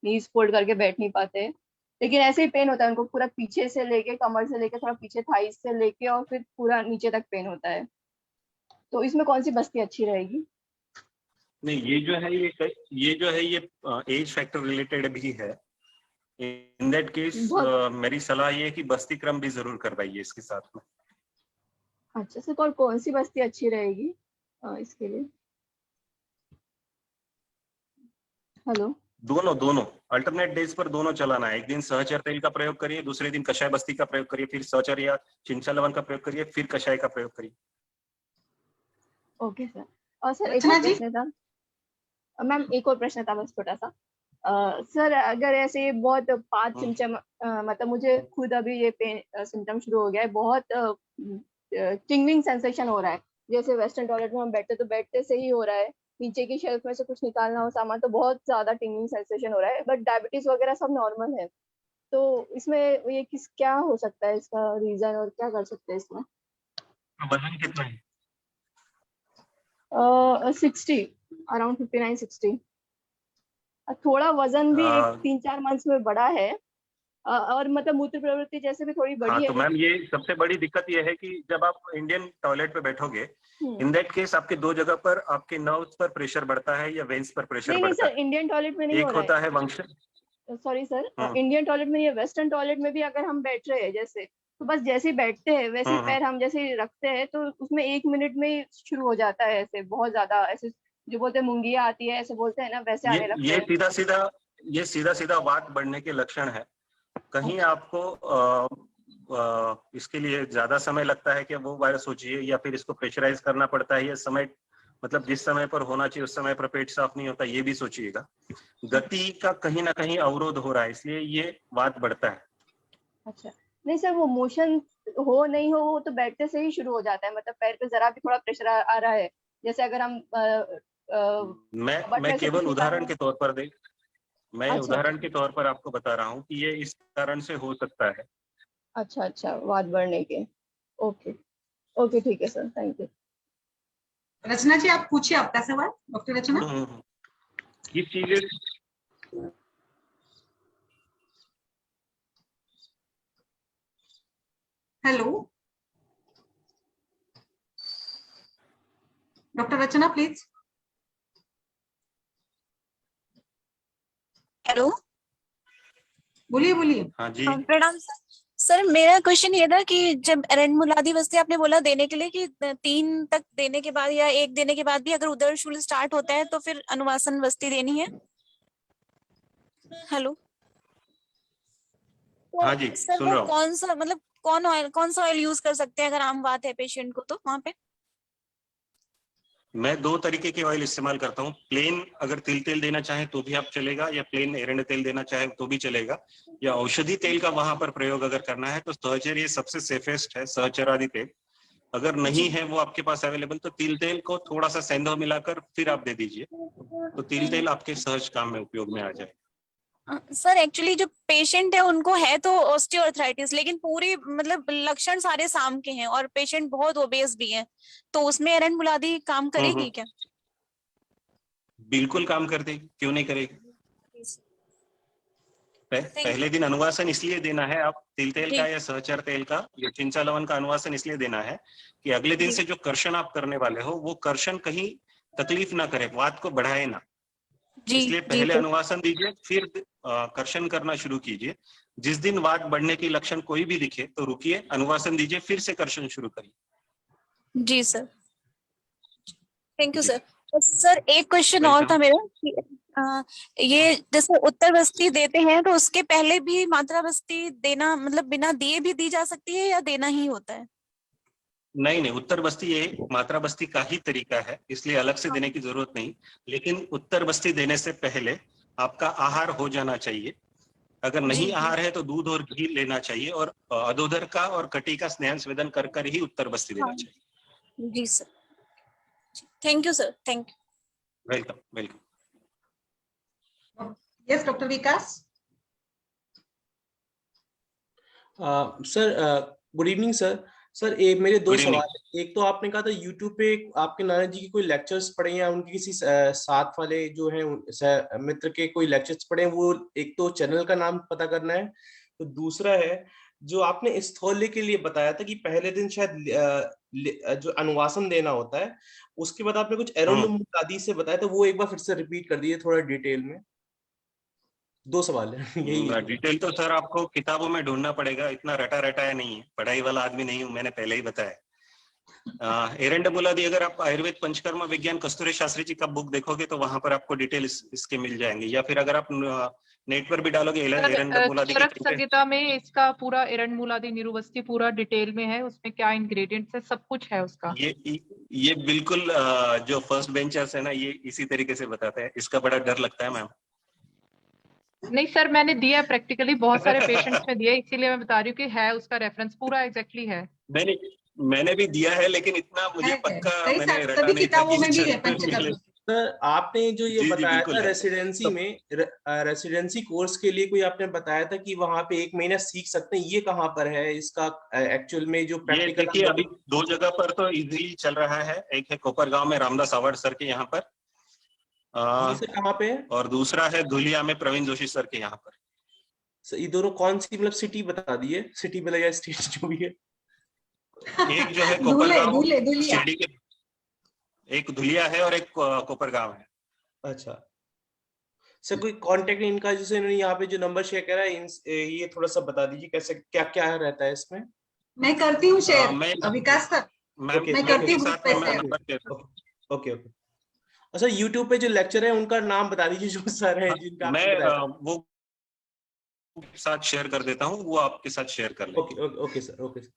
नीज फोल्ड करके बैठ नहीं पाते, लेकिन ऐसे ही पेन होता है उनको पूरा पीछे से लेके कमर से लेके थोड़ा पीछे थाइस से लेके और फिर पूरा नीचे तक पेन होता है, तो इसमें कौन सी बस्ती अच्छी रहेगी? नहीं, ये जो है ये एज फैक्टर रिलेटेड भी है। इन दैट केस बहुत मेरी सलाह ये है कि बस्ती क्रम भी जरूर करवाइए इसके साथ में। अच्छा सर, कौन सी बस्ती अच्छी रहेगी इसके लिए? हेलो। दोनों दोनों अल्टरनेट डेज पर दोनों चलाना है। एक दिन सहचर तेल का प्रयोग करिए, दूसरे दिन कषाय बस्ती का प्रयोग करिए, फिर सहचर या चिंचा लवण का प्रयोग करिए, फिर कषाय का प्रयोग करिए। Okay sir. और सर एक रचना और जी। प्रश्न था मैम, एक और प्रश्न था बस छोटा सा। सर अगर ऐसे बहुत 5 सिम्टम, मतलब मुझे खुद अभी ये पेन सिम्टम शुरू हो गया है, बहुत टिंगलिंग सेंसेशन हो रहा है, जैसे वेस्टर्न टॉयलेट में हम बैठते तो बैठते से ही हो रहा है, नीचे की शेल्फ में से कुछ निकालना हो सामान तो बहुत ज्यादा टिंगलिंग सेंसेशन हो रहा है, बट डायबिटीज वगैरह सब नॉर्मल है, तो इसमें ये क्या हो सकता है, इसका रीजन और क्या कर सकते हैं इसमें? वजन कितना है? 60, अराउंड 59-60। थोड़ा वजन भी एक 3-4 मंथ्स में बढ़ा है, और मतलब मूत्र प्रवृत्ति जैसे भी थोड़ी हाँ, बड़ी तो है। मैम ये सबसे बड़ी दिक्कत ये है कि जब आप इंडियन टॉयलेट पे बैठोगे, इन दैट केस आपके दो जगह पर आपके नर्व्स पर प्रेशर बढ़ता है या वेन्स पर प्रेशर नहीं नहीं बढ़ता सर, इंडियन टॉयलेट में नहीं है। हो एक रहा होता है। है वंश। सॉरी सर, इंडियन टॉयलेट में नहीं है, वेस्टर्न टॉयलेट में भी अगर हम बैठ रहे हैं जैसे, तो बस जैसे ही बैठते हैं वैसे ही पैर हम जैसे ही रखते हैं तो उसमें 1 मिनट में ही शुरू हो जाता है, ऐसे बहुत ज्यादा ऐसे जो बोलते हैं मुंगिया आती है ऐसे बोलते हैं ना, वैसे आने लगते हैं। ये सीधा सीधा वात बढ़ने के लक्षण है। कहीं आपको इसके लिए ज्यादा समय लगता है कि वो वायरस सोचिए, या फिर इसको प्रेशराइज करना पड़ता है, या समय मतलब जिस समय पर होना चाहिए उस समय पर पेट साफ नहीं होता, ये भी सोचिएगा। गति का कहीं ना कहीं अवरोध हो रहा है, इसलिए ये वात बढ़ता है। अच्छा, नहीं सर वो मोशन हो नहीं हो वो तो बैठते से ही शुरू हो जाता है, मतलब पैर पे जरा भी थोड़ा प्रेशर आ रहा है, जैसे अगर हम but मैं मैं केवल certificate उदाहरण में- के तौर पर मैं अच्छा उदाहरण के तौर पर आपको बता रहा हूँ कि ये इस कारण से हो सकता है। अच्छा अच्छा, वाद बढ़ने के। ओके ओके, ठीक है sir, thank you. Rachna ji आप पूछिए आपका सवाल, डॉक्टर रचना। ये चीजें hello doctor Rachna please. Hello. बोलिए बोलिए। हाँ जी। प्रणाम सर। सर मेरा क्वेश्चन ये था कि जब एरंड मुलादी वस्ती आपने बोला देने के लिए कि 3 तक देने के बाद या 1 देने के बाद भी अगर उदर शूल स्टार्ट होता है तो फिर अनुवासन वस्ती देनी है। हेलो। तो हाँ जी, सर सुन वो रहा हूँ। कौन सा मतलब कौन सा ऑयल यूज कर सकते हैं अगर आम बात है पेशेंट को तो वहां पे। मैं 2 तरीके के ऑयल इस्तेमाल करता हूँ। प्लेन अगर तिल तेल देना चाहे तो भी आप चलेगा, या प्लेन एरंड तेल देना चाहे तो भी चलेगा, या औषधि तेल का वहां पर प्रयोग अगर करना है तो सहचर ये सबसे सेफेस्ट है, सहचरादि तेल। अगर नहीं है वो आपके पास अवेलेबल तो तिल तेल को थोड़ा सा सेंधव मिलाकर फिर आप दे दीजिए, तो तिल तेल आपके सहज काम में उपयोग में आ जाए। सर एक्चुअली जो पेशेंट है उनको है तो ऑस्टियोआर्थराइटिस, लेकिन पूरी मतलब लक्षण सारे साम के हैं और पेशेंट बहुत ओबेस भी है, तो उसमें एरंड मुलादी काम करेगी क्या। बिल्कुल काम कर देगी, क्यों नहीं करेगी। पहले दिन अनुवासन इसलिए देना है, आप तिल तेल का या सहचर तेल का या चिंचा लवन का अनुवासन इसलिए देना है कि अगले दिन से जो कर्षण आप करने वाले हो वो कर्षण कहीं तकलीफ ना करे, वात को बढ़ाए ना। इसलिए पहले अनुवासन दीजिए, फिर कर्षण करना शुरू कीजिए। जिस दिन वात बढ़ने की लक्षण कोई भी दिखे तो रुकिए, अनुवासन दीजिए, फिर से कर्षण शुरू करिए। जी sir, thank you sir. Sir एक क्वेश्चन और था मेरा कि ये जैसे उत्तर बस्ती देते हैं तो उसके पहले भी मात्रा बस्ती देना मतलब बिना दिए भी दी जा सकती है या देना ही होता है। नहीं, उत्तर बस्ती ये मात्रा बस्ती का ही तरीका है, इसलिए अलग से देने की जरूरत नहीं। लेकिन उत्तर बस्ती देने से पहले आपका आहार हो जाना चाहिए। अगर नहीं आहार है तो दूध और घी लेना चाहिए, और अधोदर का और कटी का स्नेहन स्वेदन कर कर ही उत्तर बस्ती देना चाहिए। जी sir, thank you sir, thank you. Welcome welcome. Yes doctor Vikas. Sir good evening sir. Sir एक मेरे 2 सवाल है। एक तो आपने कहा था यूट्यूब पे आपके नाना जी की कोई लेक्चर्स पढ़े या उनके किसी साथ वाले जो हैं मित्र के कोई लेक्चर्स पढ़े, वो एक तो चैनल का नाम पता करना है। तो दूसरा है जो आपने स्थौल्य के लिए बताया था कि पहले दिन शायद जो अनुवासन देना होता है, उसके बाद आपने कुछ एरोंड आदि से बताया, तो वो एक बार फिर से रिपीट कर दीजिए थोड़ा डिटेल में। 2 सवाल है यही। डिटेल तो सर आपको किताबों में ढूंढना पड़ेगा, इतना रटा रटाया नहीं है, पढ़ाई वाला आदमी नहीं हूं, मैंने पहले ही बताया। एरंड मुलादी अगर आप आयुर्वेद पंचकर्म विज्ञान कस्तूरी शास्त्री जी का बुक देखोगे तो वहां पर आपको डिटेल इसके मिल जाएंगे, या फिर अगर आप नेट पर भी डालोगे एरंड मुलादी चरक संहिता में इसका पूरा एरंड मुलादी निरुवस्ती पूरा डिटेल में है, उसमें क्या इंग्रेडिएंट्स है सब कुछ है उसका। ये बिल्कुल जो फर्स्ट बेंचर्स है ना ये इसी तरीके से बताते हैं, इसका बड़ा डर लगता है मैम। नहीं सर, मैंने दिया प्रैक्टिकली बहुत सारे पेशेंट्स में दिया, इसीलिए मैं बता रही हूँ कि है उसका रेफरेंस पूरा एग्जैक्टली है। मैंने भी दिया है, लेकिन इतना मुझे पक्का मैंने रटा नहीं था किताबों में भी है पंचकर्म। सर आपने जो ये बताया था है। रेसिडेंसी में, रेसिडेंसी कोर्स के लिए कोई आपने बताया था कि वहां पे 1 महीना सीख सकते हैं, ये कहाँ पर है इसका एक्चुअल में जो प्रैक्टिकल? देखिए अभी 2 जगह पर तो इजीली चल रहा है, एक है कोपरगांव में रामदास अवार्ड सर के यहाँ पर, कहाँ पे है? और दूसरा है धुलिया में प्रवीण जोशी सर के यहाँ पर। सर ये दोनों कौन सी मतलब सिटी बता दिए, सिटी मतलब या स्टेट जो भी है। एक जो है कोपरगांव शिरडी के, एक धुलिया है और एक कोपरगांव है। अच्छा सर कोई कांटेक्ट इनका, जैसे इन्होंने यहाँ पे जो नंबर शेयर करा है, ये थोड़ा सा बता दीजिए कैसे क्या क्या रहता है इसमें। मैं करती हूँ शेयर विकास सर, मैं करती हूँ। ओके। अच्छा यूट्यूब पे जो लेक्चर है उनका नाम बता दीजिए जो सर है जिनका मैं वो साथ शेयर कर देता हूँ, वो आपके साथ शेयर कर लेंगे। Okay sir, okay sir.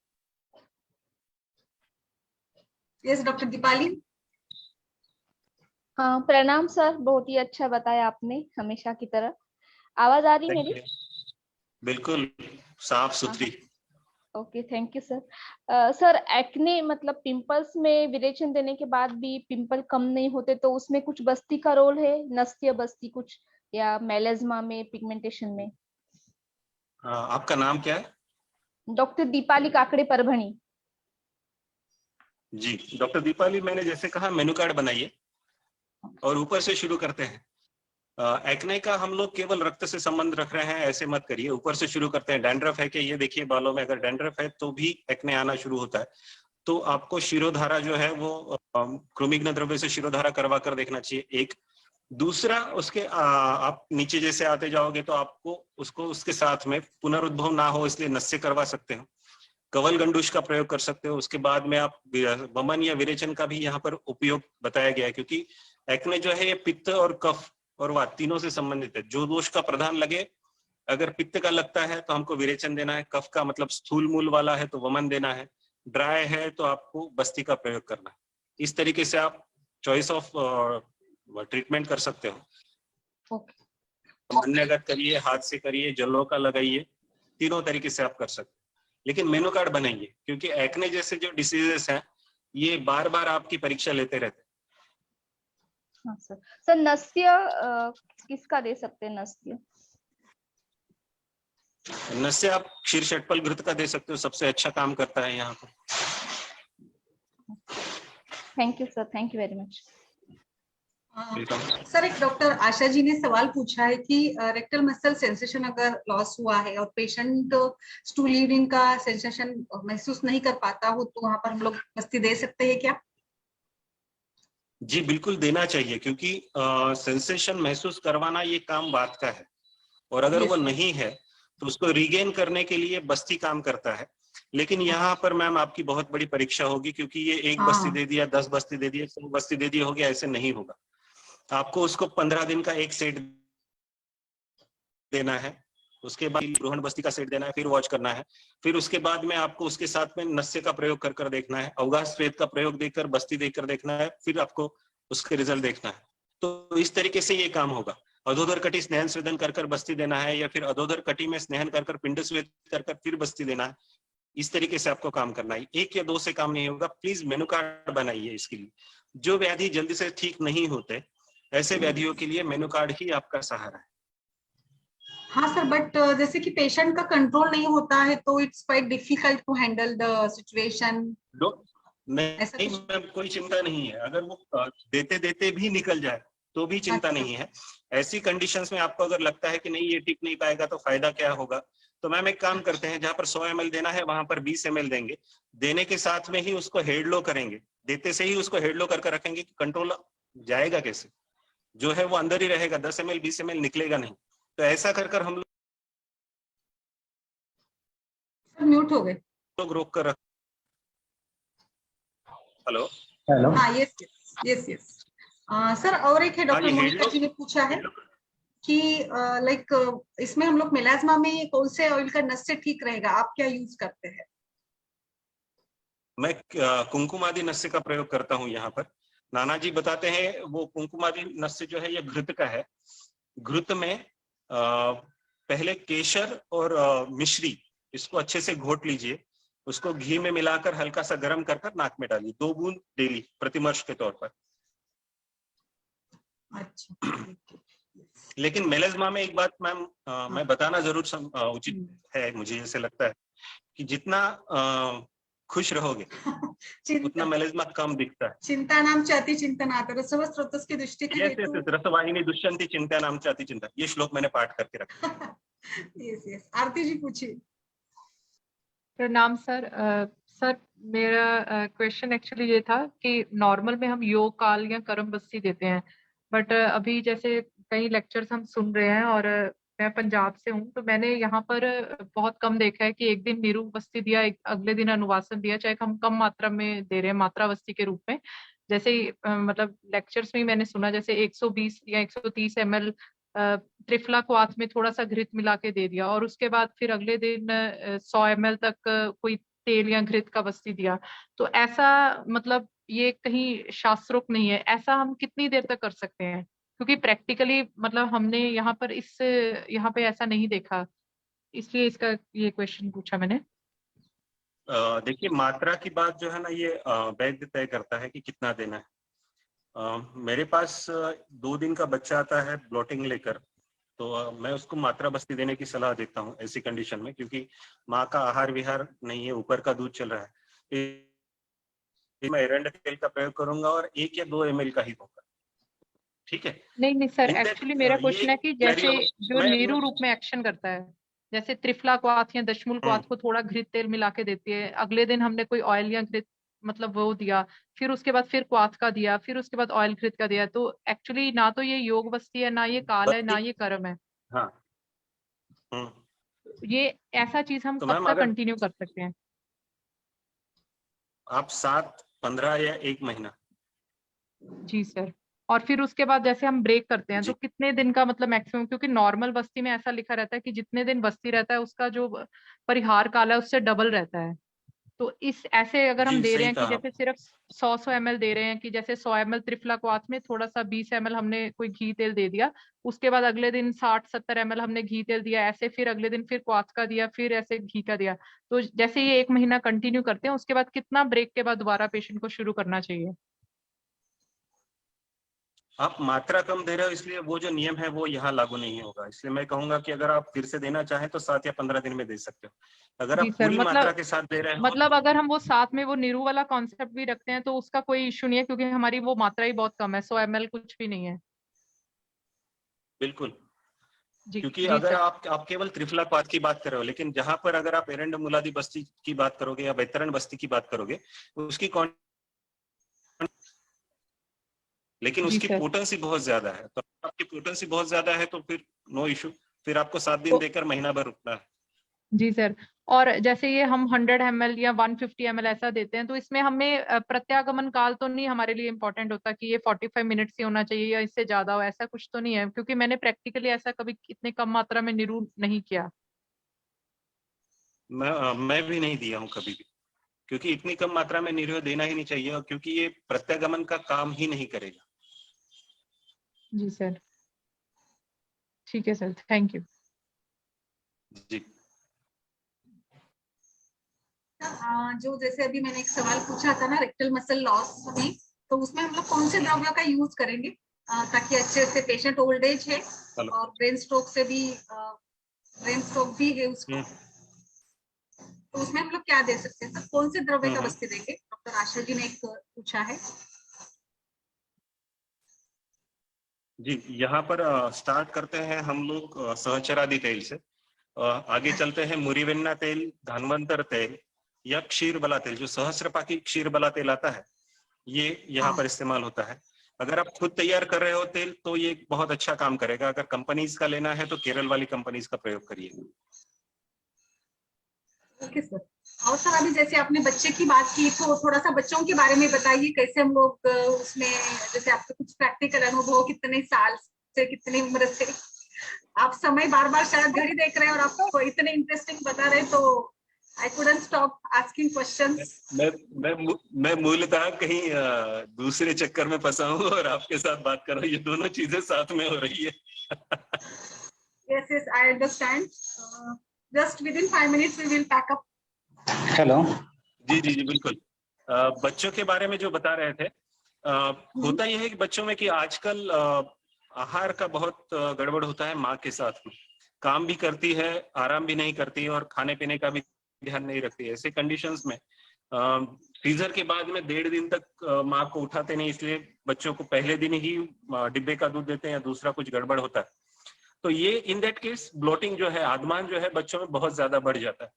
Yes doctor Deepali. प्रणाम सर, बहुत ही अच्छा बताया आपने हमेशा की तरह। आवाज आ रही मेरी? बिल्कुल साफ सुथरी। Okay, thank you sir. Sir acne मतलब पिंपल्स में विरेचन देने के बाद भी पिंपल कम नहीं होते, तो उसमें कुछ बस्ती का रोल है, नस्य बस्ती कुछ, या मेलेज्मा में, पिगमेंटेशन में? आपका नाम क्या है? डॉक्टर दीपाली काकड़े, परभणी। जी डॉक्टर दीपाली, मैंने जैसे कहा मेनू कार्ड बनाइए और ऊपर से शुरू करते हैं। एक्ने का हम लोग केवल रक्त से संबंध रख रहे हैं, ऐसे मत करिए। ऊपर से शुरू करते हैं। डैंड्रफ है कि ये देखिए बालों में अगर डैंड्रफ है तो भी एक्ने आना शुरू होता है, तो आपको शिरोधारा जो है वो कृमिघ्न द्रव्य से शिरोधारा करवा कर देखना चाहिए। एक दूसरा, उसके आप नीचे जैसे आते जाओगे तो आपको उसको उसके साथ में पुनरुद्भव ना हो इसलिए नस्य करवा सकते हो, कवल गंडूश का प्रयोग कर सकते हो। उसके बाद में आप वमन या विरेचन का भी यहाँ पर उपयोग बताया गया है, क्योंकि एक्ने जो है ये पित्त और कफ और वात तीनों से संबंधित है। जो दोष का प्रधान लगे, अगर पित्त का लगता है तो हमको विरेचन देना है, कफ का मतलब स्थूल मूल वाला है तो वमन देना है, ड्राई है तो आपको बस्ती का प्रयोग करना है। इस तरीके से आप चॉइस ऑफ ट्रीटमेंट कर सकते हो। अन्यगत करिए, हाथ से करिए, जलों का लगाइए, तीनों तरीके से आप कर सकते हैं। लेकिन मेनू कार्ड बनाइए, क्योंकि एक्ने जैसे जो डिसीजेस हैं ये बार बार आपकी परीक्षा लेते रहते हैं। हाँ सर। सर नस्य किसका दे सकते हैं? नस्य नस्य आप क्षीर षटपल घृत का दे सकते हो, सबसे अच्छा काम करता है यहाँ पर। Thank you sir, thank you very much. Sir एक डॉक्टर आशा जी ने सवाल पूछा है कि रेक्टल मसल सेंसेशन अगर लॉस हुआ है और पेशेंट स्टूल यूरिन का सेंसेशन महसूस नहीं कर पाता हो, तो वहां पर हम लोग बस्ती दे सकते हैं क्या? जी बिल्कुल देना चाहिए, क्योंकि सेंसेशन महसूस करवाना ये काम बात का है, और अगर वो नहीं है तो उसको रिगेन करने के लिए बस्ती काम करता है। लेकिन यहाँ पर मैम आपकी बहुत बड़ी परीक्षा होगी, क्योंकि ये एक बस्ती दे दिया, 10 बस्ती दे दिया, 100 बस्ती दे दिया हो गया, ऐसे नहीं होगा। आपको उसको 15 दिन का एक सेट देना है, उसके बाद रोहन बस्ती का सेट देना है, फिर वॉच करना है, फिर उसके बाद में आपको उसके साथ में नस्य का प्रयोग कर कर देखना है, अवगाह श्वेत का प्रयोग देकर बस्ती देकर देखना है, फिर आपको उसके रिजल्ट देखना है। तो इस तरीके से ये काम होगा। अधोदर कटी स्नेहन स्वेदन कर कर बस्ती देना है, या फिर अधोदर कटी में स्नेहन कर कर पिंड स्वेद कर कर फिर बस्ती देना है। इस तरीके से आपको काम करना है। 1 या 2 से काम नहीं होगा। प्लीज मेनू कार्ड बनाइए इसके लिए। जो व्याधि जल्दी से ठीक नहीं होते, ऐसे व्याधियों के लिए मेनू कार्ड ही आपका सहारा है। हाँ सर, बट जैसे कि पेशेंट का कंट्रोल नहीं होता है तो it's quite difficult to handle the situation. नहीं मैम, कोई चिंता नहीं है। अगर वो देते देते भी निकल जाए तो भी चिंता नहीं है। ऐसी कंडीशंस में आपको अगर लगता है कि नहीं ये टिक नहीं पाएगा तो फायदा क्या होगा, तो मैम एक काम करते हैं, जहां पर 100 ml देना है वहां पर 20 ml देंगे। देने के साथ में ही उसको हेड लो करेंगे, देते से ही उसको हेड लो करके रखेंगे कि कंट्रोल जाएगा कैसे, जो है वो अंदर ही रहेगा, 10 ml 20 ml निकलेगा नहीं। तो ऐसा कर कर हम म्यूट हो गए, लोग रोक कर रख। Hello hello. हाँ यस यस यस सर, और एक है डॉक्टर मोनिका जी ने पूछा है कि लाइक इसमें हम लोग मेलाज्मा में कौन से ऑयल का नस्य ठीक रहेगा, आप क्या यूज करते हैं? मैं कुंकुमादि नस्य का प्रयोग करता हूं यहाँ पर। नाना जी बताते हैं वो कुंकुमादि नस्य जो है ये घृत का है। घृत में पहले केशर और मिश्री इसको अच्छे से घोट लीजिए, उसको घी में मिलाकर हल्का सा गर्म कर कर नाक में डालिए, 2 बूंद डेली प्रतिमर्श के तौर पर। अच्छा। लेकिन मेलेज्मा में एक बात मैम मैं बताना जरूर उचित है, मुझे ऐसे लगता है कि जितना खुश रहोगे उतना मेलेज्मा कम दिखता है। चिंता नाम चाति चिंतनात् रसव स्रोतस्य दृष्टि हेतु रसवाहिनी दुष्यंती चिंता नाम चाति चिंता, ये श्लोक मैंने पाठ करके रखा। यस यस, आरती जी पूछिए। प्रणाम सर। सर मेरा क्वेश्चन एक्चुअली ये था कि नॉर्मल में हम योग काल या करम बस्ती देते हैं, बट अभी जैसे कई लेक्चर्स हम सुन रहे हैं, और मैं पंजाब से हूँ, तो मैंने यहाँ पर बहुत कम देखा है कि एक दिन निरूप बस्ती दिया, अगले दिन अनुवासन दिया, चाहे हम कम मात्रा में दे रहे हैं मात्रा बस्ती के रूप में। जैसे ही मतलब लेक्चर्स में मैंने सुना जैसे 120 या 130 ml त्रिफला क्वाथ में थोड़ा सा घृत मिला के दे दिया, और उसके बाद फिर अगले दिन 100 ml तक कोई तेल या घृत का बस्ती दिया। तो ऐसा मतलब ये कहीं शास्त्रोक्त नहीं है, ऐसा हम कितनी देर तक कर सकते हैं? क्योंकि प्रैक्टिकली मतलब हमने यहाँ पर यहाँ पे ऐसा नहीं देखा, इसलिए इसका ये क्वेश्चन पूछा मैंने। देखिए, मात्रा की बात जो है ना, ये वैद्य तय करता है कि कितना देना है। मेरे पास 2 दिन का बच्चा आता है ब्लॉटिंग लेकर, तो मैं उसको मात्रा बस्ती देने की सलाह देता हूँ ऐसी कंडीशन में, क्योंकि माँ का आहार विहार नहीं है, ऊपर का दूध चल रहा है। मैं एरंड तेल का प्रयोग करूंगा और 1 या 2 ml का ही दूंगा। ठीक है। नहीं सर, इन दैट एक्चुअली मेरा ये क्वेश्चन है कि जैसे सिनेरियो जो मैं नीरू रूप में एक्शन करता है, जैसे त्रिफला क्वाथ या दशमूल क्वाथ को थोड़ा घृत तेल मिला के देती है, अगले दिन हमने कोई ऑयल या घृत मतलब वो दिया, फिर उसके बाद फिर क्वाथ का दिया, फिर उसके बाद ऑयल घृत का दिया, तो एक्चुअली ना तो ये योग बस्ती है, ना ये काल है, ना बस्ती, ये कर्म है। हाँ। हम्म। ये ऐसा चीज हम तो कब मैम, तक अगर कंटिन्यू कर सकते हैं? आप 7, 15 या 1 महीना। जी सर। और फिर उसके बाद जैसे हम ब्रेक करते हैं तो जी, कितने दिन का मतलब मैक्सिमम, क्योंकि नॉर्मल बस्ती में ऐसा लिखा रहता है कि जितने दिन बस्ती रहता है उसका जो परिहार काल है उससे डबल रहता है। तो इस ऐसे अगर हम जी, दे रहे सही हैं कि कहा जैसे आपने। सिर्फ 100 ml दे रहे हैं, कि जैसे 100 ml त्रिफला क्वाथ में थोड़ा सा 20 ml हमने कोई घी तेल दे दिया, उसके बाद अगले दिन 60-70 ml हमने घी तेल दिया, ऐसे फिर अगले दिन फिर क्वाथ का दिया, फिर ऐसे घी का दिया, तो जैसे ये 1 महीना कंटिन्यू करते हैं उसके बाद कितना ब्रेक के बाद दोबारा पेशेंट को शुरू करना चाहिए? आप मात्रा कम दे रहे हो, इसलिए वो जो नियम है वो यहाँ लागू नहीं होगा। इसलिए मैं कहूंगा कि अगर आप फिर से देना चाहें तो 7 या 15 दिन में दे सकते हो। अगर जी आप सर, पूरी मात्रा के साथ दे रहे हो, मतलब अगर हम वो साथ में वो नीरू वाला कॉन्सेप्ट भी रखते हैं तो उसका कोई इशू नहीं है, क्योंकि हमारी वो मात्रा ही बहुत कम है, 100 ml कुछ भी नहीं है। बिल्कुल। जी क्योंकि जी अगर सर। आप केवल त्रिफला क्वाथ की बात कर रहे हो, लेकिन जहां पर अगर आप एरंड मुलादी बस्ती की बात करोगे या बैतरण बस्ती की बात करोगे, उसकी लेकिन जी उसकी सर। पोटेंसी बहुत ज्यादा है। तो आपकी पोटेंसी बहुत ज्यादा है तो फिर नो इशू, फिर आपको 7 दिन तो देकर महीना भर रुकना है। जी सर। और जैसे ये हम 100 ml या 150 ml ऐसा देते हैं, तो इसमें हमें प्रत्यागमन काल तो नहीं हमारे लिए इम्पोर्टेंट होता कि ये 45 मिनट्स ही होना चाहिए या इससे ज्यादा हो, ऐसा कुछ तो नहीं है? क्योंकि मैंने प्रैक्टिकली ऐसा कभी इतने कम मात्रा में निरू नहीं किया। मैं भी नहीं दिया हूँ कभी भी, क्योंकि इतनी कम मात्रा में निरोध देना ही नहीं चाहिए, और क्योंकि ये प्रत्यागमन का काम ही नहीं करेगा। जी सर। ठीक है सर, थैंक यू। जी। जो जैसे अभी मैंने एक सवाल पूछा था ना रेक्टल मसल लॉस में, तो उसमें हम लोग कौन से द्रव्य का यूज करेंगे ताकि अच्छे से, पेशेंट ओल्ड एज है और ब्रेन स्ट्रोक भी है उसको, तो उसमें हम लोग क्या दे सकते हैं सर? कौन से द्रव्य का बस्ती देंगे? डॉक्टर आशा जी ने एक पूछा है। जी, यहाँ पर स्टार्ट करते हैं हम लोग सहचरादि तेल से, आगे चलते हैं मुरीवेन्ना तेल, धन्वंतर तेल या क्षीर बला तेल। जो सहस्रपाकी क्षीर बला तेल आता है, ये यहाँ पर इस्तेमाल होता है। अगर आप खुद तैयार कर रहे हो तेल तो ये बहुत अच्छा काम करेगा। अगर कंपनीज का लेना है तो केरल वाली कंपनीज का प्रयोग करिए। Okay sir. और सर अभी जैसे आपने बच्चे की बात की, तो थोड़ा सा बच्चों के बारे में बताइए, कैसे हम लोग उसमें, जैसे आपके कुछ प्रैक्टिकल अनुभव, कितने साल से कितनी उम्र से, आप समय बार बार शायद घड़ी देख रहे हैं और आपको इतने इंटरेस्टिंग बता रहे हैं, तो I couldn't stop asking questions. मैं मूलतः कहीं दूसरे चक्कर में फंसा हूँ और आपके साथ बात कर रहा हूँ, ये दोनों चीजें साथ में हो रही है। Yes, yes, I understand. Just within 5 minutes we will pack up. Hello. जी जी जी, बिल्कुल। बच्चों के बारे में जो बता रहे थे, होता यह है कि बच्चों में कि आजकल आहार का बहुत गड़बड़ होता है। माँ के साथ में काम भी करती है, आराम भी नहीं करती और खाने पीने का भी ध्यान नहीं रखती है। ऐसे कंडीशंस में फ्रीजर के बाद में 1.5 दिन तक माँ को उठाते नहीं, इसलिए बच्चों को पहले दिन ही डिब्बे का दूध देते हैं या दूसरा कुछ गड़बड़ होता है। तो ये इन दैट केस ब्लोटिंग जो है, आद्मान जो है बच्चों में बहुत ज्यादा बढ़ जाता है।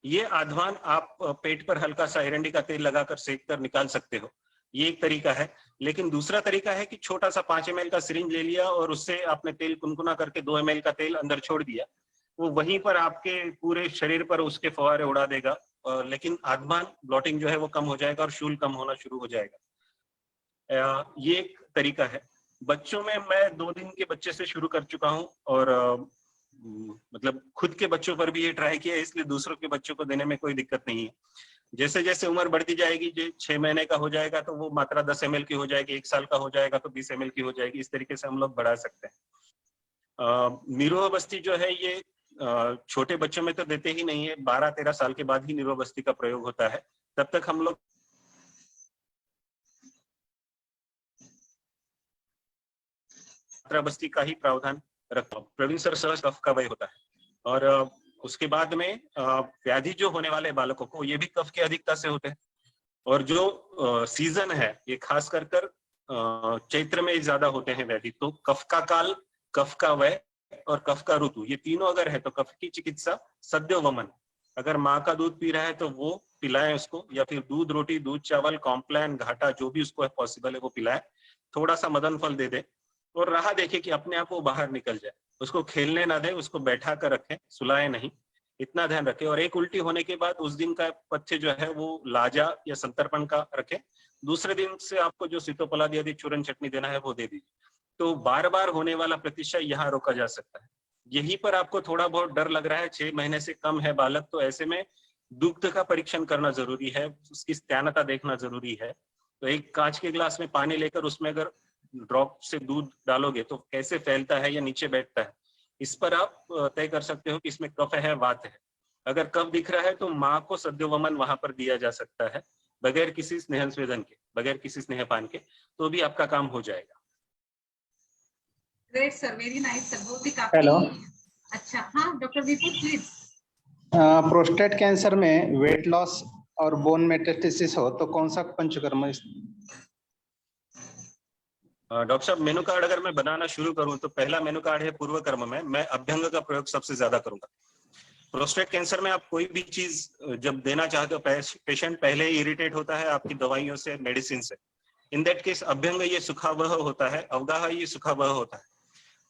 ये आद्मान आप पेट पर हल्का सा एरंडी का तेल लगाकर सेक कर निकाल सकते हो, ये एक तरीका है। लेकिन दूसरा तरीका है कि छोटा सा 5 ml का सिरिंज ले लिया और उससे आपने तेल कुनकुना करके 2 ml का तेल अंदर छोड़ दिया, वो वहीं पर आपके पूरे शरीर पर उसके फवारे उड़ा देगा, लेकिन आद्मान ब्लॉटिंग जो है वो कम हो जाएगा और शूल कम होना शुरू हो जाएगा। ये एक तरीका है। बच्चों में मैं 2 दिन के बच्चे से शुरू कर चुका हूँ और मतलब खुद के बच्चों पर भी ये ट्राई किया है, इसलिए दूसरों के बच्चों को देने में कोई दिक्कत नहीं है। जैसे जैसे उम्र बढ़ती जाएगी, जो 6 महीने का हो जाएगा तो वो मात्रा 10 ml की हो जाएगी, 1 साल का हो जाएगा तो 20 ml की हो जाएगी। इस तरीके से हम लोग बढ़ा सकते हैं। निरोह बस्ती जो है ये छोटे बच्चों में तो देते ही नहीं है, 12-13 साल के बाद ही नीरोबस्ती का प्रयोग होता है। तब तक हम लोग मात्राबस्ती का ही प्रावधान रखता हूँ। प्रवीण सर सहज कफ का वय होता है, और उसके बाद में व्याधि जो होने वाले बालकों को ये भी कफ की अधिकता से होते हैं। और जो सीजन है ये खास कर चैत्र में ज्यादा होते हैं व्याधि। तो कफ का काल, कफ का वय और कफ का ऋतु, ये तीनों अगर है तो कफ की चिकित्सा सद्य वमन। अगर माँ का दूध पी रहा है तो वो पिलाएं उसको, या फिर दूध रोटी, दूध चावल, कॉम्प्लान, घाटा, जो भी उसको पॉसिबल है वो पिलाएं। थोड़ा सा मदन फल दे दे और राह देखे कि अपने आप वो बाहर निकल जाए। उसको खेलने ना दे, उसको बैठा कर रखें, सुलाए नहीं, इतना ध्यान रखें। और एक उल्टी होने के बाद उस दिन का पथ्य जो है वो लाजा या संतर्पण का रखें। दूसरे दिन से आपको जो सीतोपलाद आदि चूरन चटनी देना है वो दे दीजिए। तो बार बार होने वाला प्रतिशय यहाँ रोका जा सकता है। यहीं पर आपको थोड़ा बहुत डर लग रहा है, 6 महीने से कम है बालक, तो ऐसे में दुग्ध का परीक्षण करना जरूरी है, उसकी स्त्यानता देखना जरूरी है। तो एक कांच के गिलास में पानी लेकर उसमें अगर ड्रॉप से दूध डालोगे तो कैसे फैलता है या नीचे बैठता है, इस पर आप तय कर सकते हो कि इसमें कफ है, वात है। अगर कफ दिख रहा है तो माँ को सद्योवमन वहां पर दिया जा सकता है, बगैर किसी स्नेह स्वेदन के, बगैर किसी स्नेहपान के, तो भी आपका काम हो जाएगा। Great sir, very nice sir, बहुत ही काफी हेलो। अच्छा। हाँ doctor Vipul please. Prostate cancer में वेट लॉस और बोन मेटास्टेसिस हो तो कौन सा पंचकर्म? डॉक्टर साहब, मेनू कार्ड अगर मैं बनाना शुरू करूं तो पहला मेनू कार्ड है पूर्व कर्म में, मैं अभ्यंग का प्रयोग सबसे ज्यादा करूंगा। प्रोस्टेट कैंसर में आप कोई भी चीज जब देना चाहते हो, पेशेंट पहले ही इरिटेट होता है आपकी दवाइयों से, मेडिसिन से। इन दैट केस अभ्यंग ये सुखावह होता है, अवगाह ये सुखावह होता है।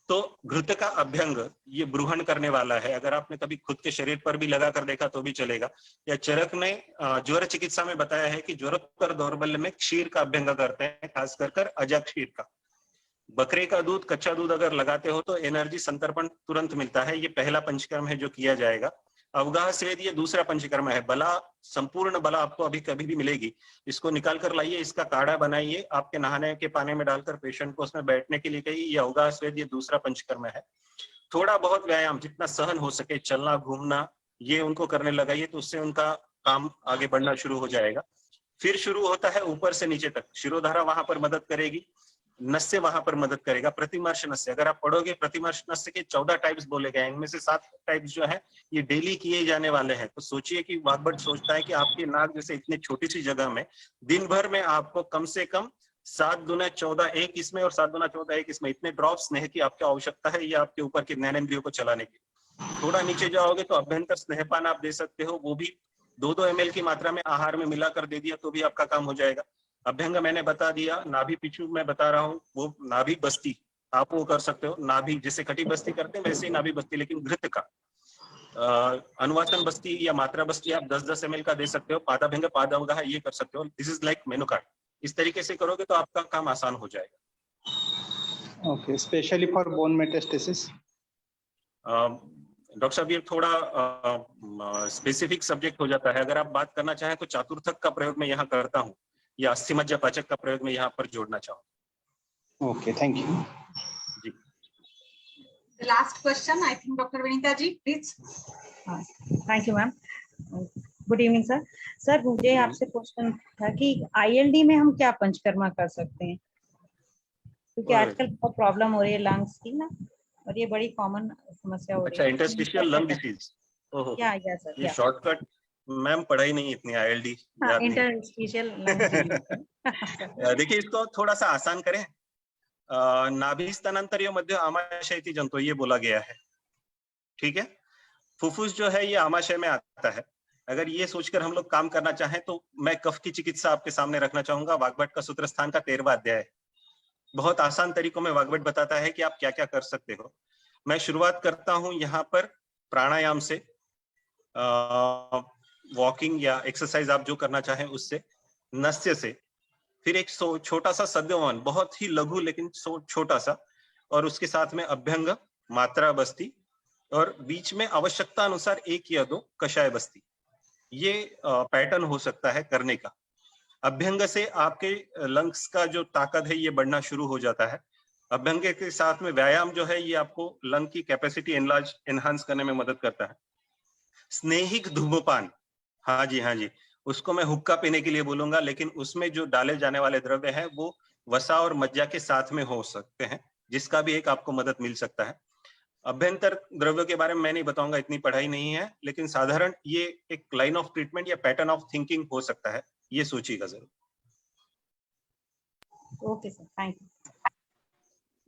तो घृत का अभ्यंग ये ब्रूहण करने वाला है। अगर आपने कभी खुद के शरीर पर भी लगा कर देखा तो भी चलेगा। या चरक ने ज्वर चिकित्सा में बताया है कि ज्वरोत्तर दौर्बल्य में क्षीर का अभ्यंग करते हैं, खास कर अजा क्षीर का। बकरे का दूध, कच्चा दूध अगर लगाते हो तो एनर्जी संतर्पण तुरंत मिलता है। ये पहला पंचकर्म है जो किया जाएगा। अवगाह स्वेद ये दूसरा पंचकर्म है। बला, संपूर्ण बला आपको अभी कभी भी मिलेगी, इसको निकाल कर लाइए, इसका काढ़ा बनाइए, आपके नहाने के पानी में डालकर पेशेंट को उसमें बैठने के लिए कहिए। ये अवगाह स्वेद ये दूसरा पंचकर्म है। थोड़ा बहुत व्यायाम जितना सहन हो सके, चलना घूमना, ये उनको करने लगाइए, तो उससे उनका काम आगे बढ़ना शुरू हो जाएगा। फिर शुरू होता है ऊपर से नीचे तक। शिरोधारा वहां पर मदद करेगी, नस्य वहां पर मदद करेगा। प्रतिमर्श नस्य अगर आप पढ़ोगे, प्रतिमर्श नस्य के 14 टाइप्स बोले गए, इनमें से 7 टाइप्स जो है ये डेली किए जाने वाले हैं। तो सोचिए कि वाग्भट सोचता है कि आपके नाक जैसे इतनी छोटी सी जगह में दिन भर में आपको कम से कम 7 दूना 14 एक इसमें और 7 दूना 14 एक इसमें, इतने ड्रॉप स्नेह की आपकी आवश्यकता है, ये आपके ऊपर के ज्ञानेंद्रियों को चलाने की। थोड़ा नीचे जाओगे तो अभ्यंतर स्नेहपान आप दे सकते हो, वो भी 2-2 ml की मात्रा में आहार में मिलाकर दे दिया तो भी आपका काम हो जाएगा। अभ्यंग मैंने बता दिया। नाभि पिछू मैं बता रहा हूँ, वो नाभि बस्ती आप वो कर सकते हो। नाभि जैसे कटी बस्ती करते हैं वैसे ही नाभि बस्ती, लेकिन घृत का अनुवासन बस्ती या मात्रा बस्ती आप 10-10 ml का दे सकते हो। पादाभ्यंग, पादावगाह ये कर सकते हो। This is like menu card. इस तरीके से करोगे तो आपका काम आसान हो जाएगा। Okay, specially for bone metastasis? Doctor साहब ये थोड़ा स्पेसिफिक सब्जेक्ट हो जाता है। अगर आप बात करना चाहें तो चातुर्थक का प्रयोग मैं यहाँ करता हूँ, या अस्थिमज्जा पाचक का प्रयोग मैं यहाँ पर जोड़ना चाहूँ। Okay, thank you ji. Last question I think doctor Vinita ji please. Thank you ma'am. Good evening sir. Sir मुझे आपसे क्वेश्चन था कि ILD में हम क्या पंचकर्मा कर सकते हैं, क्योंकि आजकल बहुत प्रॉब्लम हो रही है लंग्स की ना, और ये बड़ी कॉमन समस्या हो रही है। अच्छा, इंटरस्टिशियल लंग डिसीज। ओहो, या सर, ये शॉर्टकट मैम पढ़ाई नहीं इतनी, ILD याद नहीं। इंटरस्टिशियल देखिए इसको थोड़ा सा आसान करें। नाभि स्थानांतरीय मध्य आमाशय जंतु ये बोला गया है, ठीक है। फुफ्फुस जो है ये आमाशय में आता है। अगर ये सोचकर हम लोग काम करना चाहें तो मैं कफ की चिकित्सा आपके सामने रखना चाहूंगा। वाग्भट का सूत्र स्थान का 13वां अध्याय है। बहुत आसान तरीकों में वाग्भट बताता है कि आप क्या क्या कर सकते हो। मैं शुरुआत करता हूं यहाँ पर प्राणायाम से, वॉकिंग या एक्सरसाइज आप जो करना चाहें उससे, नस्य से, फिर एक छोटा सा सद्यवन, बहुत ही लघु लेकिन छोटा सा, और उसके साथ में अभ्यंग, मात्रा बस्ती, और बीच में आवश्यकता अनुसार 1 या 2 कषाय बस्ती। ये पैटर्न हो सकता है करने का। अभ्यंग से आपके लंग्स का जो ताकत है ये बढ़ना शुरू हो जाता है। अभ्यंग के साथ में व्यायाम जो है ये आपको लंग की कैपेसिटी एनहांस करने में मदद करता है। स्नेहिक धूम्रपान, हाँ जी, उसको मैं हुक्का पीने के लिए बोलूंगा, लेकिन उसमें जो डाले जाने वाले द्रव्य हैं वो वसा और मज्जा के साथ में हो सकते हैं, जिसका भी एक आपको मदद मिल सकता है। अभ्यंतर द्रव्यों के बारे में मैं नहीं बताऊंगा, इतनी पढ़ाई नहीं है, लेकिन साधारण ये एक लाइन ऑफ ट्रीटमेंट या पैटर्न ऑफ थिंकिंग हो सकता है, ये सोचिएगा जरूर। Okay sir, thank you.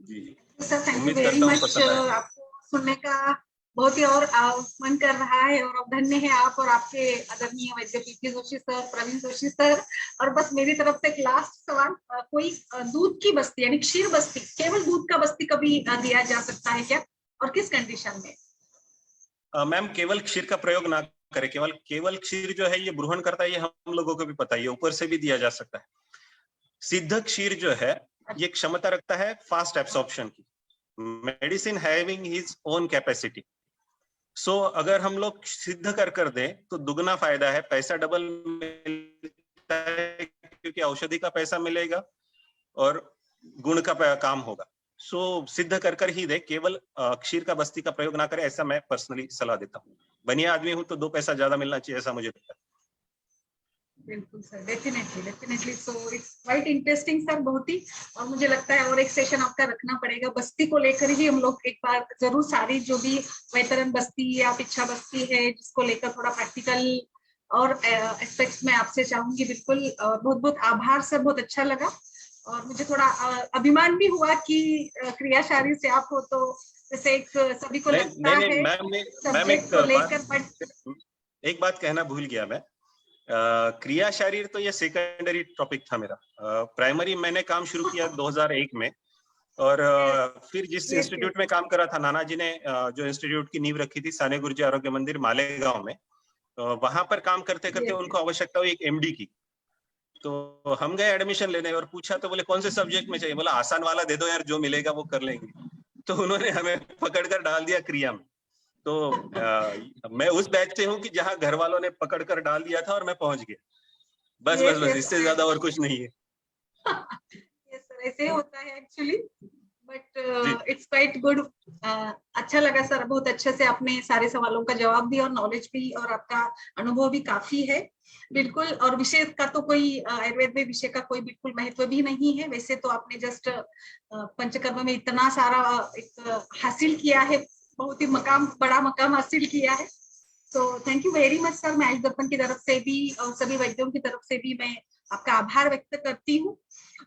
जी सर, थैंक यू उम्मीद वेरी करता हूँ मच। पसंद आया। आपको सुनने का बहुत ही और मन कर रहा है, और अब धन्य है आप और आपके आदरणीय वैद्य पीके जोशी सर, प्रवीण जोशी सर। और बस मेरी तरफ से एक लास्ट सवाल, कोई दूध की बस्ती यानी क्षीर बस्ती, केवल दूध का बस्ती कभी दिया जा सकता है क्या, और किस कंडीशन में? मैम केवल क्षीर का प्रयोग ना करें, केवल क्षीर जो है ये ब्रूहण करता है, ये हम लोगों को भी पता है, ऊपर से भी दिया जा सकता है। सिद्ध क्षीर जो है ये क्षमता रखता है फास्ट एब्सॉर्प्शन की, medicine having his own capacity. So अगर हम लोग सिद्ध कर दें तो दुगना फायदा है, पैसा डबल मिलता है, क्योंकि औषधि का पैसा मिलेगा और गुण का काम होगा। सो सिद्ध कर ही दे, केवल क्षीर का बस्ती का प्रयोग ना करें, ऐसा मैं पर्सनली सलाह देता हूँ। बनिया आदमी हूं तो 2 पैसा ज्यादा मिलना चाहिए, ऐसा मुझे लगता है। बिल्कुल sir, definitely. So it's quite interesting sir, बहुत ही। और मुझे लगता है और एक सेशन आपका रखना पड़ेगा बस्ती को लेकर ही, हम लोग एक बार जरूर सारी जो भी वैतरण बस्ती या पिच्छा बस्ती है जिसको लेकर थोड़ा प्रैक्टिकल और एस्पेक्ट्स में आपसे चाहूंगी। बिल्कुल, बहुत बहुत आभार सर, बहुत अच्छा लगा। और मुझे थोड़ा अभिमान भी हुआ कि क्रियाशारी से आप हो, तो जैसे एक सभी को लगता है सब्जेक्ट को लेकर। एक बात कहना भूल गया मैं, क्रिया शारीर तो ये सेकेंडरी टॉपिक था मेरा। प्राइमरी मैंने काम शुरू किया 2001 में, और फिर जिस इंस्टीट्यूट में काम करा था, नाना जी ने जो इंस्टीट्यूट की नींव रखी थी, साने गुरुजी आरोग्य मंदिर मालेगांव में, वहां पर काम करते करते उनको आवश्यकता हुई एक एमडी की। तो हम गए एडमिशन लेने और पूछा तो बोले कौन से सब्जेक्ट में चाहिए, बोला आसान वाला दे दो यार, जो मिलेगा वो कर लेंगे। तो उन्होंने हमें पकड़कर डाल दिया क्रिया में। तो मैं उस बैच से हूँ कि जहाँ घर वालों ने पकड़कर डाल दिया था और मैं पहुंच गया। बस इससे ज्यादा और कुछ नहीं है। ऐसे होता है actually, but it's quite good. अच्छा लगा सर, बहुत अच्छे से आपने सारे सवालों का जवाब दिया, और नॉलेज भी और आपका अनुभव भी काफी है। बिल्कुल, और विषय का तो कोई आयुर्वेद में विषय का कोई बिल्कुल महत्व भी नहीं है। वैसे तो आपने जस्ट पंचकर्म में इतना सारा हासिल किया है, बहुत ही बड़ा मकाम हासिल किया है। तो thank you very much sir. मैं आयुष दर्पण की तरफ से भी और सभी वैद्यों की तरफ से भी मैं आपका आभार व्यक्त करती हूँ।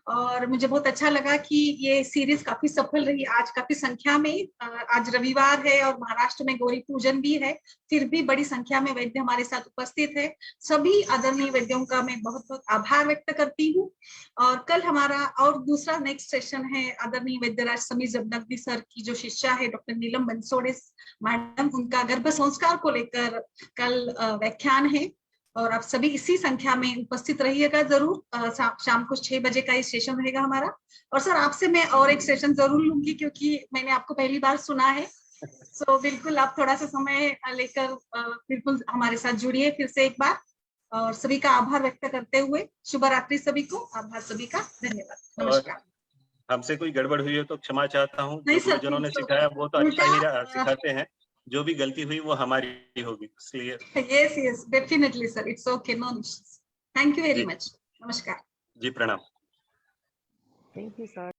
और मुझे बहुत अच्छा लगा कि ये सीरीज काफी सफल रही। आज काफी संख्या में, आज रविवार है और महाराष्ट्र में गौरी पूजन भी है, फिर भी बड़ी संख्या में वैद्य हमारे साथ उपस्थित है। सभी आदरणीय वैद्यों का मैं बहुत बहुत आभार व्यक्त करती हूँ। और कल हमारा और दूसरा नेक्स्ट सेशन है आदरणीय वैद्यराज समीर जमनगदी सर की जो शिष्या है डॉक्टर नीलम बंसोड़े मैडम, उनका गर्भ संस्कार को लेकर कल व्याख्यान है। और आप सभी इसी संख्या में उपस्थित रहिएगा जरूर। शाम को 6 बजे का ये सेशन रहेगा हमारा। और सर आपसे मैं और एक सेशन जरूर लूंगी, क्योंकि मैंने आपको पहली बार सुना है। सो बिल्कुल आप थोड़ा सा समय लेकर बिल्कुल हमारे साथ जुड़िए फिर से एक बार। और सभी का आभार व्यक्त करते हुए शुभ रात्रि सभी को। आभार सभी का, धन्यवाद, नमस्कार। हमसे कोई गड़बड़ हुई हो तो क्षमा चाहता हूँ। नहीं जो सर, गुरुजनों ने सिखाया वो तो अच्छा ही सिखाते हैं, जो भी गलती हुई वो हमारी होगी, इसलिए yes definitely sir, it's okay, no issues. Thank you very much. नमस्कार जी, प्रणाम। Thank you sir.